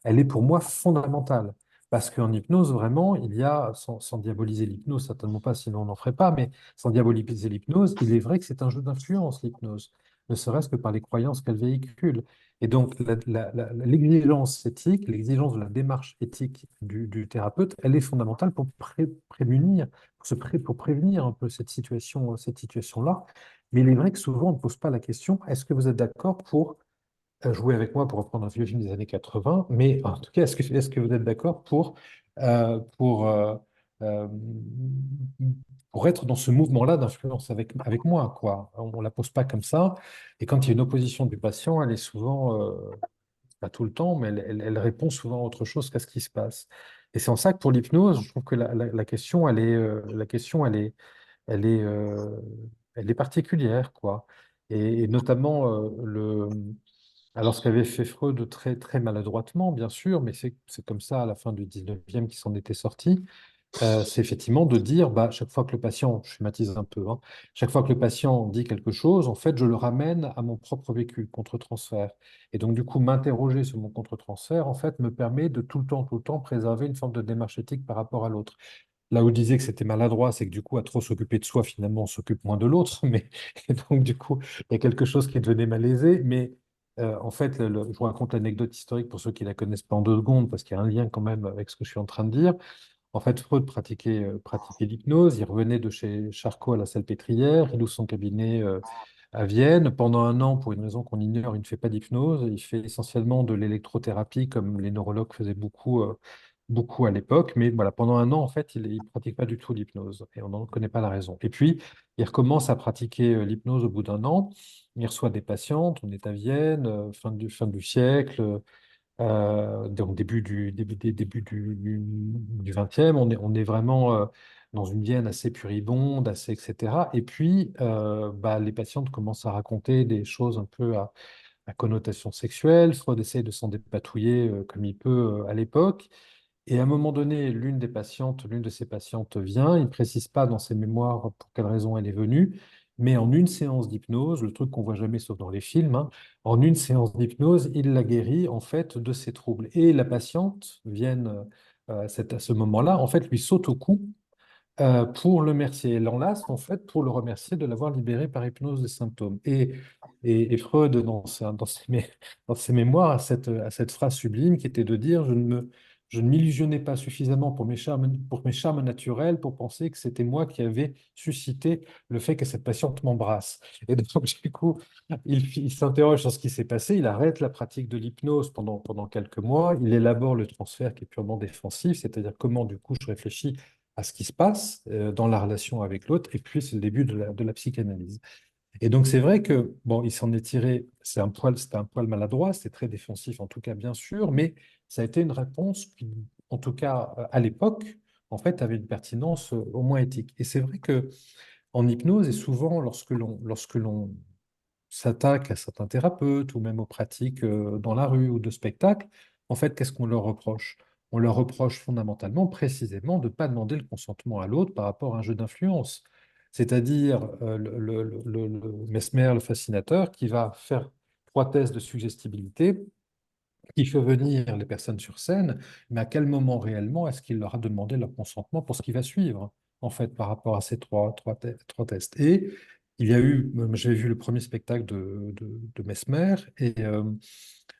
elle est pour moi fondamentale. Parce qu'en hypnose, vraiment, il y a, sans diaboliser l'hypnose, certainement pas, sinon on n'en ferait pas, mais sans diaboliser l'hypnose, il est vrai que c'est un jeu d'influence, l'hypnose, ne serait-ce que par les croyances qu'elle véhicule. Et donc, l'exigence éthique, l'exigence de la démarche éthique du thérapeute, elle est fondamentale pour prémunir, pour prévenir un peu cette situation-là. Mais il est vrai que souvent, on ne pose pas la question, est-ce que vous êtes d'accord pour jouer avec moi, pour reprendre un vieux film des années 80, mais en tout cas, est-ce que vous êtes d'accord euh, pour, euh, euh, pour être dans ce mouvement-là d'influence avec moi, quoi. On ne la pose pas comme ça. Et quand il y a une opposition du patient, elle est souvent, pas tout le temps, mais elle répond souvent à autre chose qu'à ce qui se passe. Et c'est en ça que pour l'hypnose, je trouve que la question, la question, elle est, euh, elle est particulière, quoi. Et notamment, alors ce qu'avait fait Freud très, très maladroitement, bien sûr, mais c'est comme ça à la fin du 19e qui s'en était sorti, c'est effectivement de dire, bah, chaque fois que le patient, je schématise un peu, hein, chaque fois que le patient dit quelque chose, en fait, je le ramène à mon propre vécu, contre-transfert. Et donc, du coup, m'interroger sur mon contre-transfert, en fait, me permet de tout le temps, préserver une forme de démarche éthique par rapport à l'autre. Là où je disais que c'était maladroit, c'est que du coup, à trop s'occuper de soi, finalement, on s'occupe moins de l'autre. Mais et donc, du coup, il y a quelque chose qui devenait malaisé. Mais en fait, je vous raconte l'anecdote historique pour ceux qui ne la connaissent pas en 2 secondes, parce qu'il y a un lien quand même avec ce que je suis en train de dire. En fait, Freud pratiquait l'hypnose. Il revenait de chez Charcot à la Salpêtrière. Il ouvre son cabinet à Vienne. Pendant un an, pour une raison qu'on ignore, il ne fait pas d'hypnose. Il fait essentiellement de l'électrothérapie, comme les neurologues faisaient beaucoup à l'époque. Mais voilà, pendant un an, en fait, il ne pratique pas du tout l'hypnose. Et on n'en connaît pas la raison. Et puis, il recommence à pratiquer l'hypnose au bout d'un an. Il reçoit des patientes. On est à Vienne, fin du siècle. Donc début du 20e, on est vraiment dans une Vienne assez puribonde, assez, etc. Et puis, bah, les patientes commencent à raconter des choses un peu à connotation sexuelle. Freud essaye de s'en dépatouiller comme il peut à l'époque. Et à un moment donné, l'une de ces patientes vient, il ne précise pas dans ses mémoires pour quelle raison elle est venue, mais en une séance d'hypnose, le truc qu'on voit jamais sauf dans les films, hein, en une séance d'hypnose, il la guérit en fait de ses troubles. Et la patiente vient à ce moment-là, en fait, lui saute au cou pour le remercier. Elle l'enlace en fait pour le remercier de l'avoir libéré par hypnose des symptômes. Et Freud, dans ses mémoires, a cette phrase sublime qui était de dire, je ne m'illusionnais pas suffisamment pour mes charmes naturels pour penser que c'était moi qui avais suscité le fait que cette patiente m'embrasse. Et donc, du coup, il s'interroge sur ce qui s'est passé, il arrête la pratique de l'hypnose pendant quelques mois, il élabore le transfert qui est purement défensif, c'est-à-dire comment, du coup, je réfléchis à ce qui se passe dans la relation avec l'autre, et puis c'est le début de la psychanalyse. Et donc c'est vrai que, bon, il s'en est tiré, c'était un poil maladroit, c'était très défensif en tout cas, bien sûr, mais ça a été une réponse qui, en tout cas à l'époque, en fait, avait une pertinence au moins éthique. Et c'est vrai que en hypnose, et souvent lorsque l'on s'attaque à certains thérapeutes ou même aux pratiques dans la rue ou de spectacle, en fait, qu'est-ce qu'on leur reproche? On leur reproche fondamentalement, précisément, de ne pas demander le consentement à l'autre par rapport à un jeu d'influence. C'est-à-dire le Mesmer, le fascinateur, qui va faire 3 tests de suggestibilité, qui fait venir les personnes sur scène, mais à quel moment réellement est-ce qu'il leur a demandé leur consentement pour ce qui va suivre, en fait, par rapport à ces trois tests. Et il y a eu, j'avais vu le premier spectacle de Mesmer, et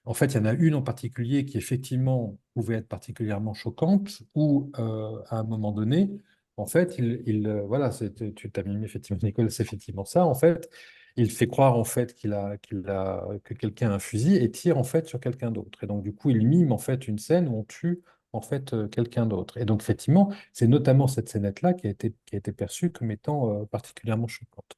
en fait, il y en a une en particulier qui, effectivement, pouvait être particulièrement choquante, où, à un moment donné, en fait, voilà, tu t'as mis effectivement, Nicole, c'est effectivement ça, en fait, il fait croire, en fait, que quelqu'un a un fusil et tire, en fait, sur quelqu'un d'autre. Et donc, du coup, il mime, en fait, une scène où on tue, en fait, quelqu'un d'autre. Et donc, effectivement, c'est notamment cette scénette-là qui a été perçue comme étant particulièrement choquante.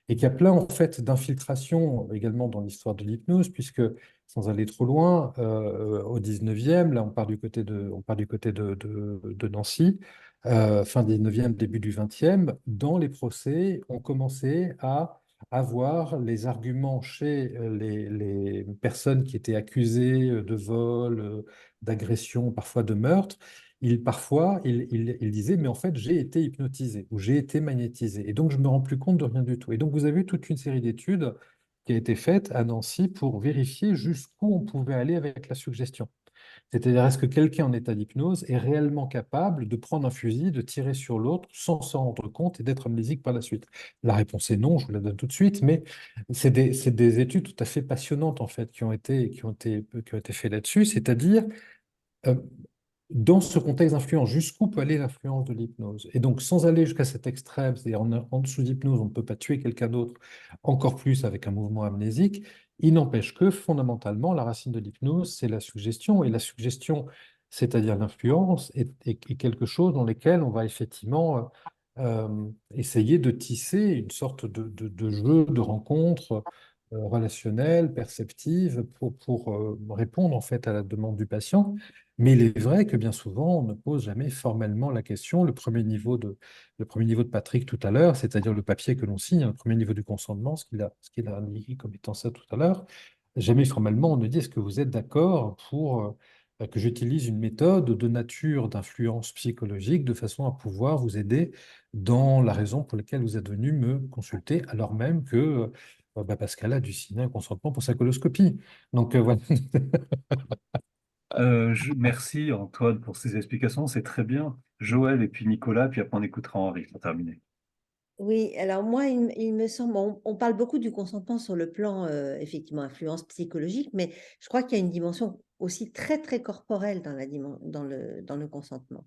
et qu'il y a plein en fait d'infiltrations également dans l'histoire de l'hypnose, puisque sans aller trop loin, au 19e, là on part du côté de Nancy, fin 19e, début du 20e, dans les procès, on commençait à avoir les arguments chez les personnes qui étaient accusées de vol, d'agression, parfois de meurtre. Parfois, il disait, mais en fait, j'ai été hypnotisé ou j'ai été magnétisé. Et donc, je ne me rends plus compte de rien du tout. Et donc, vous avez eu toute une série d'études qui a été faite à Nancy pour vérifier jusqu'où on pouvait aller avec la suggestion. C'est-à-dire, est-ce que quelqu'un en état d'hypnose est réellement capable de prendre un fusil, de tirer sur l'autre sans s'en rendre compte et d'être amnésique par la suite? La réponse est non, je vous la donne tout de suite, mais c'est des études tout à fait passionnantes en fait qui ont été faites là-dessus, c'est-à-dire euh, dans ce contexte d'influence, jusqu'où peut aller l'influence de l'hypnose? Et donc, sans aller jusqu'à cet extrême, c'est-à-dire en dessous d'hypnose, on ne peut pas tuer quelqu'un d'autre, encore plus avec un mouvement amnésique, il n'empêche que fondamentalement, la racine de l'hypnose, c'est la suggestion. Et la suggestion, c'est-à-dire l'influence, est quelque chose dans lequel on va effectivement essayer de tisser une sorte de jeu, de rencontre relationnelle, perceptive, pour répondre en fait à la demande du patient. Mais il est vrai que bien souvent, on ne pose jamais formellement la question. Le premier niveau de Patrick tout à l'heure, c'est-à-dire le papier que l'on signe, le premier niveau du consentement, ce qu'il a indiqué comme étant ça tout à l'heure, jamais formellement on ne dit est-ce que vous êtes d'accord pour que j'utilise une méthode de nature d'influence psychologique de façon à pouvoir vous aider dans la raison pour laquelle vous êtes venu me consulter, alors même que Pascal a dû signer un consentement pour sa coloscopie. Donc voilà. Merci Antoine pour ces explications, c'est très bien. Joël et puis Nicolas, puis après on écoutera Henri pour terminer. Oui, alors moi, il me semble, on parle beaucoup du consentement sur le plan, effectivement, influence psychologique, mais je crois qu'il y a une dimension aussi très, très corporelle dans le consentement.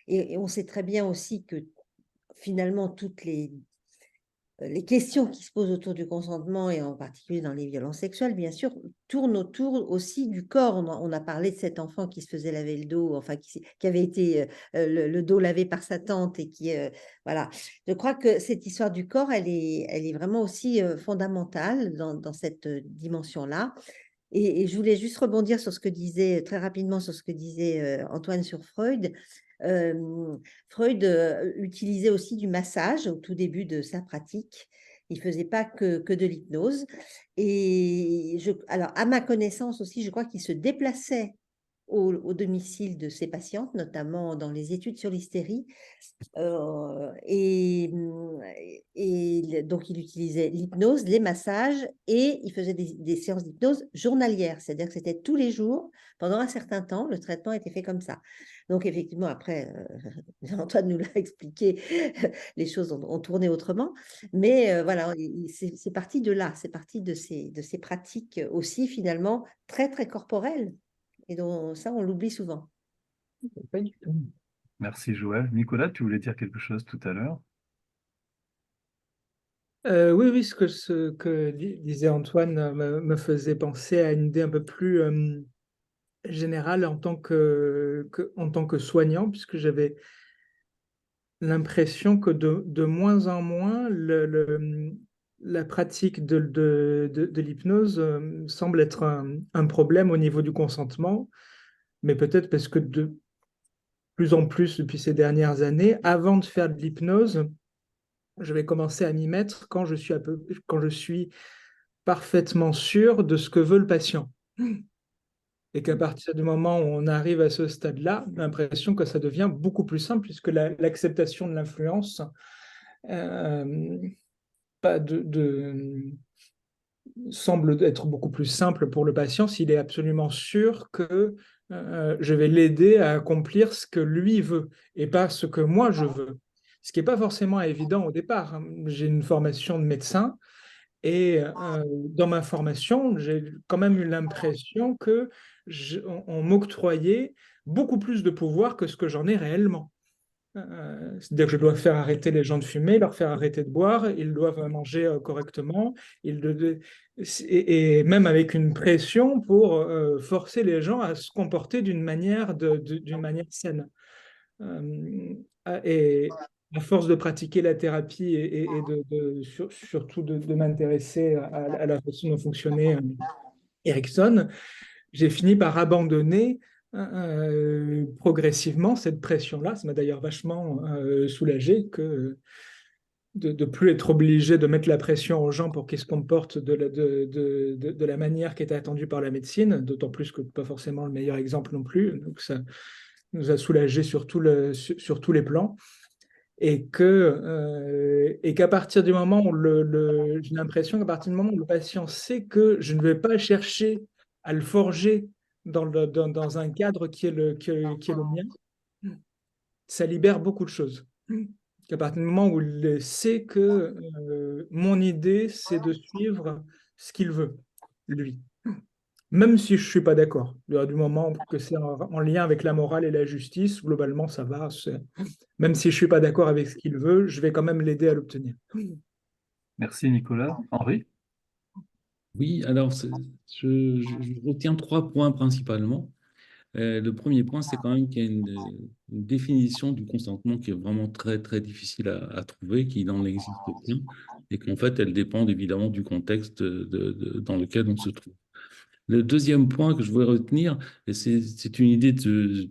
Et on sait très bien aussi que finalement, toutes les questions qui se posent autour du consentement, et en particulier dans les violences sexuelles, bien sûr, tournent autour aussi du corps. On a parlé de cet enfant qui se faisait laver le dos, enfin qui avait été le dos lavé par sa tante et qui, voilà. Je crois que cette histoire du corps, elle est vraiment aussi fondamentale dans cette dimension-là. Et je voulais juste rebondir sur ce que disait, très rapidement, sur ce que disait Antoine sur Freud. Freud utilisait aussi du massage au tout début de sa pratique. Il ne faisait pas que de l'hypnose. Et alors, à ma connaissance aussi, je crois qu'il se déplaçait au domicile de ses patientes, notamment dans les études sur l'hystérie. Et donc, il utilisait l'hypnose, les massages, et il faisait des séances d'hypnose journalières, c'est-à-dire que c'était tous les jours, pendant un certain temps, le traitement était fait comme ça. Donc, effectivement, après, Antoine nous l'a expliqué, les choses ont tourné autrement, mais voilà, c'est parti de là, c'est parti de ces pratiques aussi, finalement, très, très corporelles, et donc ça, on l'oublie souvent. Pas du tout. Merci Joël. Nicolas, tu voulais dire quelque chose tout à l'heure? Oui, oui, ce que disait Antoine me faisait penser à une idée un peu plus générale en tant que soignant, puisque j'avais l'impression que de moins en moins, la pratique de l'hypnose semble être un problème au niveau du consentement, mais peut-être parce que de plus en plus depuis ces dernières années, avant de faire de l'hypnose, je vais commencer à m'y mettre quand je suis parfaitement sûr de ce que veut le patient. Et qu'à partir du moment où on arrive à ce stade-là, j'ai l'impression que ça devient beaucoup plus simple puisque l'acceptation de l'influence pas semble être beaucoup plus simple pour le patient s'il est absolument sûr que je vais l'aider à accomplir ce que lui veut et pas ce que moi je veux. Ce qui n'est pas forcément évident au départ, hein. J'ai une formation de médecin et dans ma formation, j'ai quand même eu l'impression que on m'octroyait beaucoup plus de pouvoir que ce que j'en ai réellement. C'est-à-dire que je dois faire arrêter les gens de fumer, leur faire arrêter de boire, ils doivent manger correctement, et même avec une pression pour forcer les gens à se comporter d'une manière saine. Et à force de pratiquer la thérapie et surtout de m'intéresser à la façon dont fonctionnait Erickson, j'ai fini par abandonner progressivement cette pression-là. Ça m'a d'ailleurs vachement soulagé de plus être obligé de mettre la pression aux gens pour qu'ils se comportent de la manière qui était attendue par la médecine, d'autant plus que pas forcément le meilleur exemple non plus. Donc ça nous a soulagés sur sur tous les plans. Et qu'à partir du moment où j'ai l'impression qu'à partir du moment où le patient sait que je ne vais pas chercher à le forger dans un cadre qui est qui est le mien, ça libère beaucoup de choses. Qu'à partir du moment où il sait que mon idée, c'est de suivre ce qu'il veut, lui. Même si je ne suis pas d'accord. Du moment que c'est en lien avec la morale et la justice, globalement, ça va. Même si je ne suis pas d'accord avec ce qu'il veut, je vais quand même l'aider à l'obtenir. Merci Nicolas. Henri? Oui, alors je retiens 3 points principalement. Le premier point, c'est quand même qu'il y a une définition du consentement qui est vraiment très, très difficile à trouver, qui n'en existe plus, et qu'en fait, elle dépend évidemment du contexte dans lequel on se trouve. Le deuxième point que je voudrais retenir, et c'est une idée de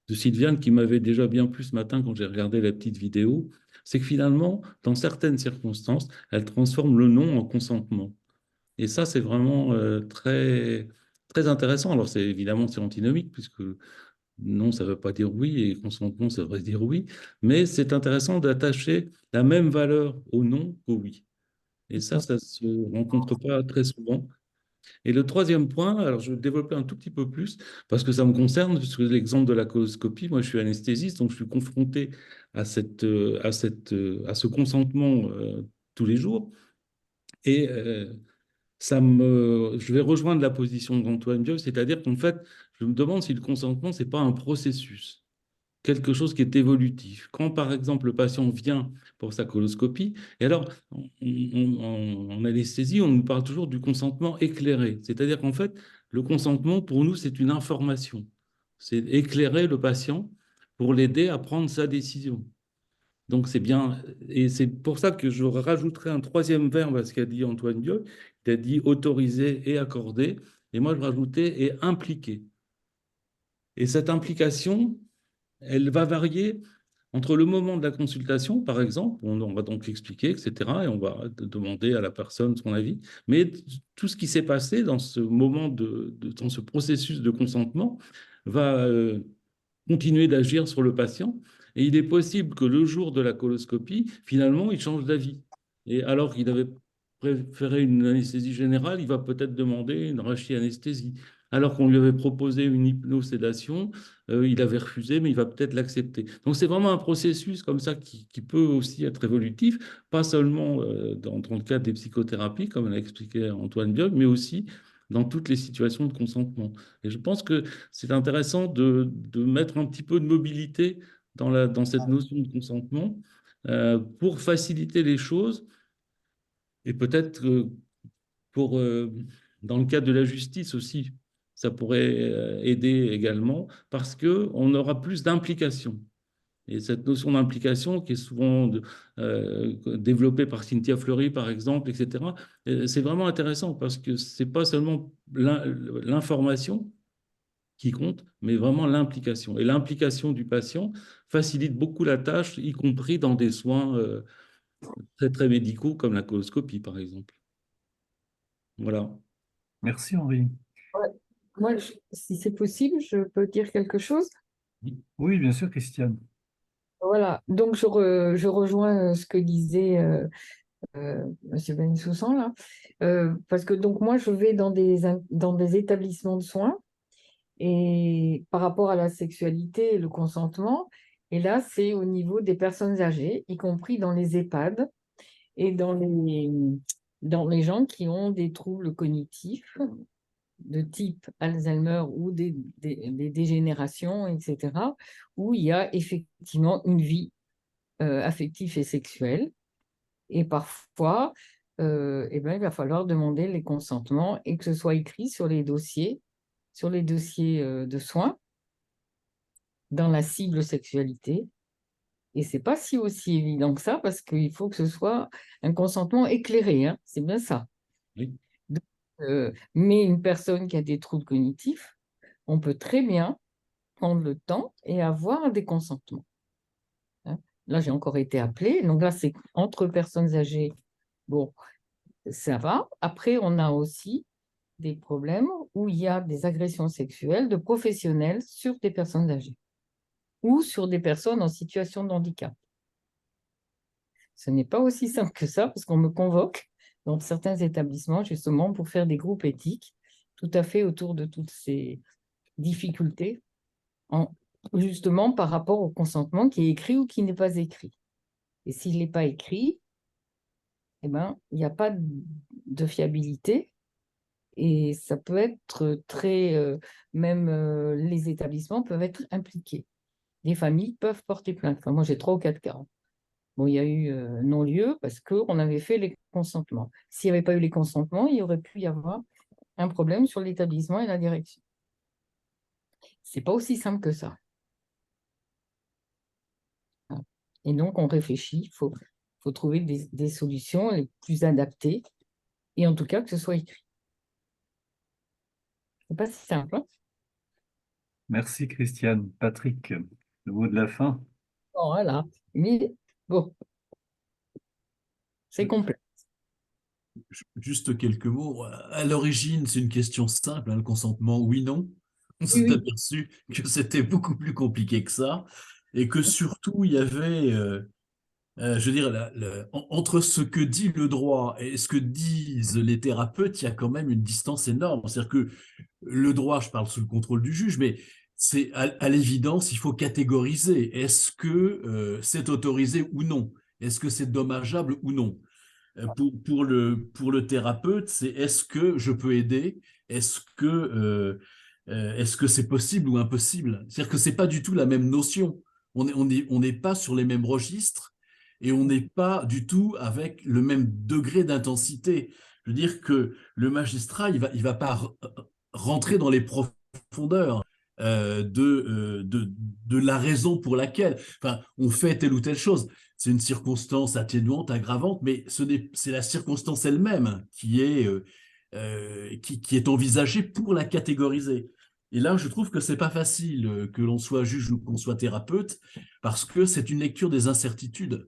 Sylviane qui m'avait déjà bien plu ce matin quand j'ai regardé la petite vidéo, c'est que finalement, dans certaines circonstances, elle transforme le non en consentement. Et ça, c'est vraiment très, très intéressant. Alors, évidemment, c'est antinomique, puisque non, ça ne veut pas dire oui, et consentement, ça veut dire oui. Mais c'est intéressant d'attacher la même valeur au non qu'au oui. Et ça ne se rencontre pas très souvent. Et le troisième point, alors je vais développer un tout petit peu plus, parce que ça me concerne, puisque l'exemple de la coloscopie, moi je suis anesthésiste, donc je suis confronté à ce consentement tous les jours. Et je vais rejoindre la position d'Antoine Dieu, c'est-à-dire qu'en fait, je me demande si le consentement, c'est pas un processus, quelque chose qui est évolutif. Quand, par exemple, le patient vient pour sa coloscopie, et alors, en anesthésie, on nous parle toujours du consentement éclairé, c'est-à-dire qu'en fait, le consentement, pour nous, c'est une information. C'est éclairer le patient pour l'aider à prendre sa décision. Donc, c'est bien. Et c'est pour ça que je rajouterai un troisième verbe à ce qu'a dit Antoine Dieu. Il a dit autoriser et accorder. Et moi, je rajoutais et impliquer. Et cette implication, elle va varier entre le moment de la consultation, par exemple, on va donc expliquer, etc., et on va demander à la personne son avis, mais tout ce qui s'est passé dans ce moment, dans ce processus de consentement va continuer d'agir sur le patient, et il est possible que le jour de la coloscopie, finalement, il change d'avis. Et alors qu'il avait préféré une anesthésie générale, il va peut-être demander une rachianesthésie. Alors qu'on lui avait proposé une hypnosédation, il avait refusé, mais il va peut-être l'accepter. Donc c'est vraiment un processus comme ça qui peut aussi être évolutif, pas seulement dans le cadre des psychothérapies, comme l'a expliqué Antoine Biog, mais aussi dans toutes les situations de consentement. Et je pense que c'est intéressant de mettre un petit peu de mobilité dans cette notion de consentement pour faciliter les choses et peut-être dans le cadre de la justice aussi, ça pourrait aider également parce qu'on aura plus d'implication. Et cette notion d'implication qui est souvent développée par Cynthia Fleury, par exemple, etc., c'est vraiment intéressant parce que ce n'est pas seulement l'information qui compte, mais vraiment l'implication. Et l'implication du patient facilite beaucoup la tâche, y compris dans des soins très, très médicaux comme la coloscopie, par exemple. Voilà. Merci Henri. Ouais. Moi, si c'est possible, je peux dire quelque chose. Oui, bien sûr, Christiane. Voilà, donc je rejoins ce que disait Monsieur Bensoussan là, parce que donc moi je vais dans des établissements de soins et par rapport à la sexualité et le consentement, et là c'est au niveau des personnes âgées, y compris dans les EHPAD et dans les gens qui ont des troubles cognitifs de type Alzheimer ou des dégénérations, etc., où il y a effectivement une vie affective et sexuelle. Et parfois, il va falloir demander les consentements et que ce soit écrit sur les dossiers de soins dans la cible sexualité. Et c'est pas si aussi évident que ça, parce qu'il faut que ce soit un consentement éclairé, hein, c'est bien ça. Oui. Donc, mais une personne qui a des troubles cognitifs, on peut très bien prendre le temps et avoir des consentements. Hein. Là, j'ai encore été appelée, donc là, c'est entre personnes âgées. Bon, ça va. Après, on a aussi des problèmes où il y a des agressions sexuelles de professionnels sur des personnes âgées ou sur des personnes en situation de handicap. Ce n'est pas aussi simple que ça, parce qu'on me convoque dans certains établissements, justement, pour faire des groupes éthiques, tout à fait autour de toutes ces difficultés, justement par rapport au consentement qui est écrit ou qui n'est pas écrit. Et s'il n'est pas écrit, eh ben, il n'y a pas de fiabilité. Et ça peut être très... même les établissements peuvent être impliqués. Les familles peuvent porter plainte. Enfin, moi, j'ai 3 ou 4 cas. Bon, il y a eu non-lieu parce qu'on avait fait les consentements. S'il n'y avait pas eu les consentements, il y aurait pu y avoir un problème sur l'établissement et la direction. C'est pas aussi simple que ça. Voilà. Et donc, on réfléchit. Il faut trouver des solutions les plus adaptées et en tout cas que ce soit écrit. C'est pas si simple, hein. Merci Christiane. Patrick, le mot de la fin. Bon, voilà. Mais bon, c'est complexe. Juste quelques mots. À l'origine, c'est une question simple, hein, le consentement, oui-non. On s'est Oui, oui. aperçu que c'était beaucoup plus compliqué que ça et que surtout, il y avait, je veux dire, entre ce que dit le droit et ce que disent les thérapeutes, il y a quand même une distance énorme. C'est-à-dire que le droit, je parle sous le contrôle du juge, mais c'est à l'évidence, il faut catégoriser. Est-ce que c'est autorisé ou non? Est-ce que c'est dommageable ou non? Pour le thérapeute, c'est est-ce que je peux aider? Est-ce que c'est possible ou impossible? C'est-à-dire que c'est pas du tout la même notion. On n'est pas sur les mêmes registres et on n'est pas du tout avec le même degré d'intensité. Je veux dire que le magistrat, il va pas rentrer dans les profondeurs de la raison pour laquelle, enfin, on fait telle ou telle chose. C'est une circonstance atténuante, aggravante, mais c'est la circonstance elle-même qui est envisagée pour la catégoriser. Et là, je trouve que c'est pas facile que l'on soit juge ou qu'on soit thérapeute, parce que c'est une lecture des incertitudes.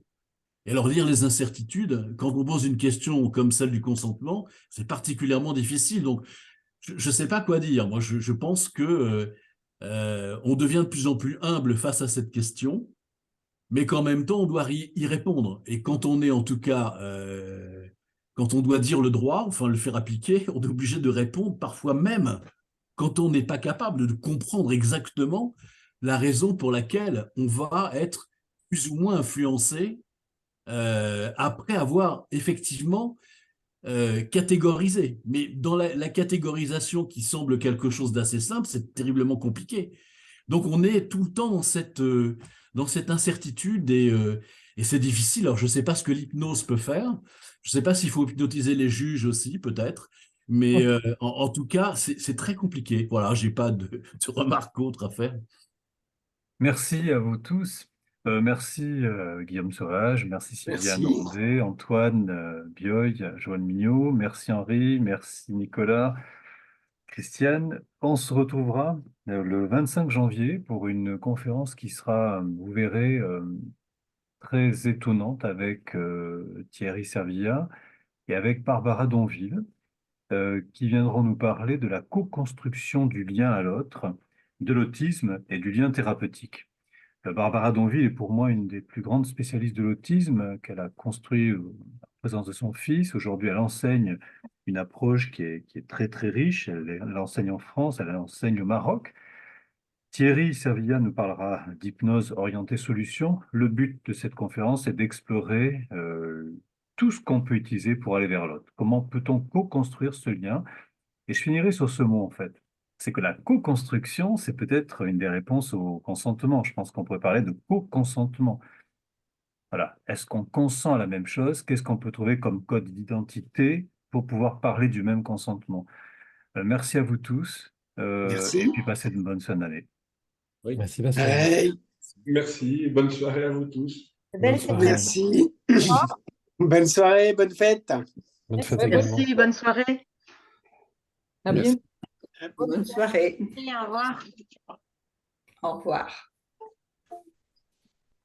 Et alors, lire les incertitudes, quand on pose une question comme celle du consentement, c'est particulièrement difficile. Donc, je ne sais pas quoi dire. Moi, je pense que on devient de plus en plus humble face à cette question, mais qu'en même temps, on doit y répondre. Et quand on est, en tout cas, quand on doit dire le droit, enfin le faire appliquer, on est obligé de répondre, parfois même quand on n'est pas capable de comprendre exactement la raison pour laquelle on va être plus ou moins influencé après avoir effectivement catégorisé. Mais dans la catégorisation qui semble quelque chose d'assez simple, c'est terriblement compliqué. Donc on est tout le temps dans cette incertitude et c'est difficile. Alors je ne sais pas ce que l'hypnose peut faire. Je ne sais pas s'il faut hypnotiser les juges aussi, peut-être. Mais en tout cas, c'est très compliqué. Voilà, je n'ai pas de remarques autres à faire. Merci à vous tous. Merci Guillaume Sauvage, merci Sylviane Merci. Rondet, Antoine Bioy, Joanne Mignot, merci Henri, merci Nicolas, Christiane. On se retrouvera le 25 janvier pour une conférence qui sera, vous verrez, très étonnante avec Thierry Servilla et avec Barbara Donville, qui viendront nous parler de la co-construction du lien à l'autre, de l'autisme et du lien thérapeutique. Barbara Donville est pour moi une des plus grandes spécialistes de l'autisme qu'elle a construit en présence de son fils. Aujourd'hui, elle enseigne une approche qui est très très riche. Elle enseigne en France, elle enseigne au Maroc. Thierry Servilla nous parlera d'hypnose orientée solution. Le but de cette conférence est d'explorer tout ce qu'on peut utiliser pour aller vers l'autre. Comment peut-on co-construire ce lien? Et je finirai sur ce mot en fait. C'est que la co-construction, c'est peut-être une des réponses au consentement. Je pense qu'on pourrait parler de co-consentement. Voilà. Est-ce qu'on consent à la même chose? Qu'est-ce qu'on peut trouver comme code d'identité pour pouvoir parler du même consentement? Merci à vous tous et Merci. puis passez une bonne fin d'année. Oui. Merci Pascal. Pareil. Merci. Bonne soirée à vous tous. Belle Bonne fête. soirée. Merci. Bonne soirée, bonne fête. Bonne fête Ouais, également. Merci, bonne soirée. À Merci. bientôt. Bonne soirée. Au revoir. Au revoir.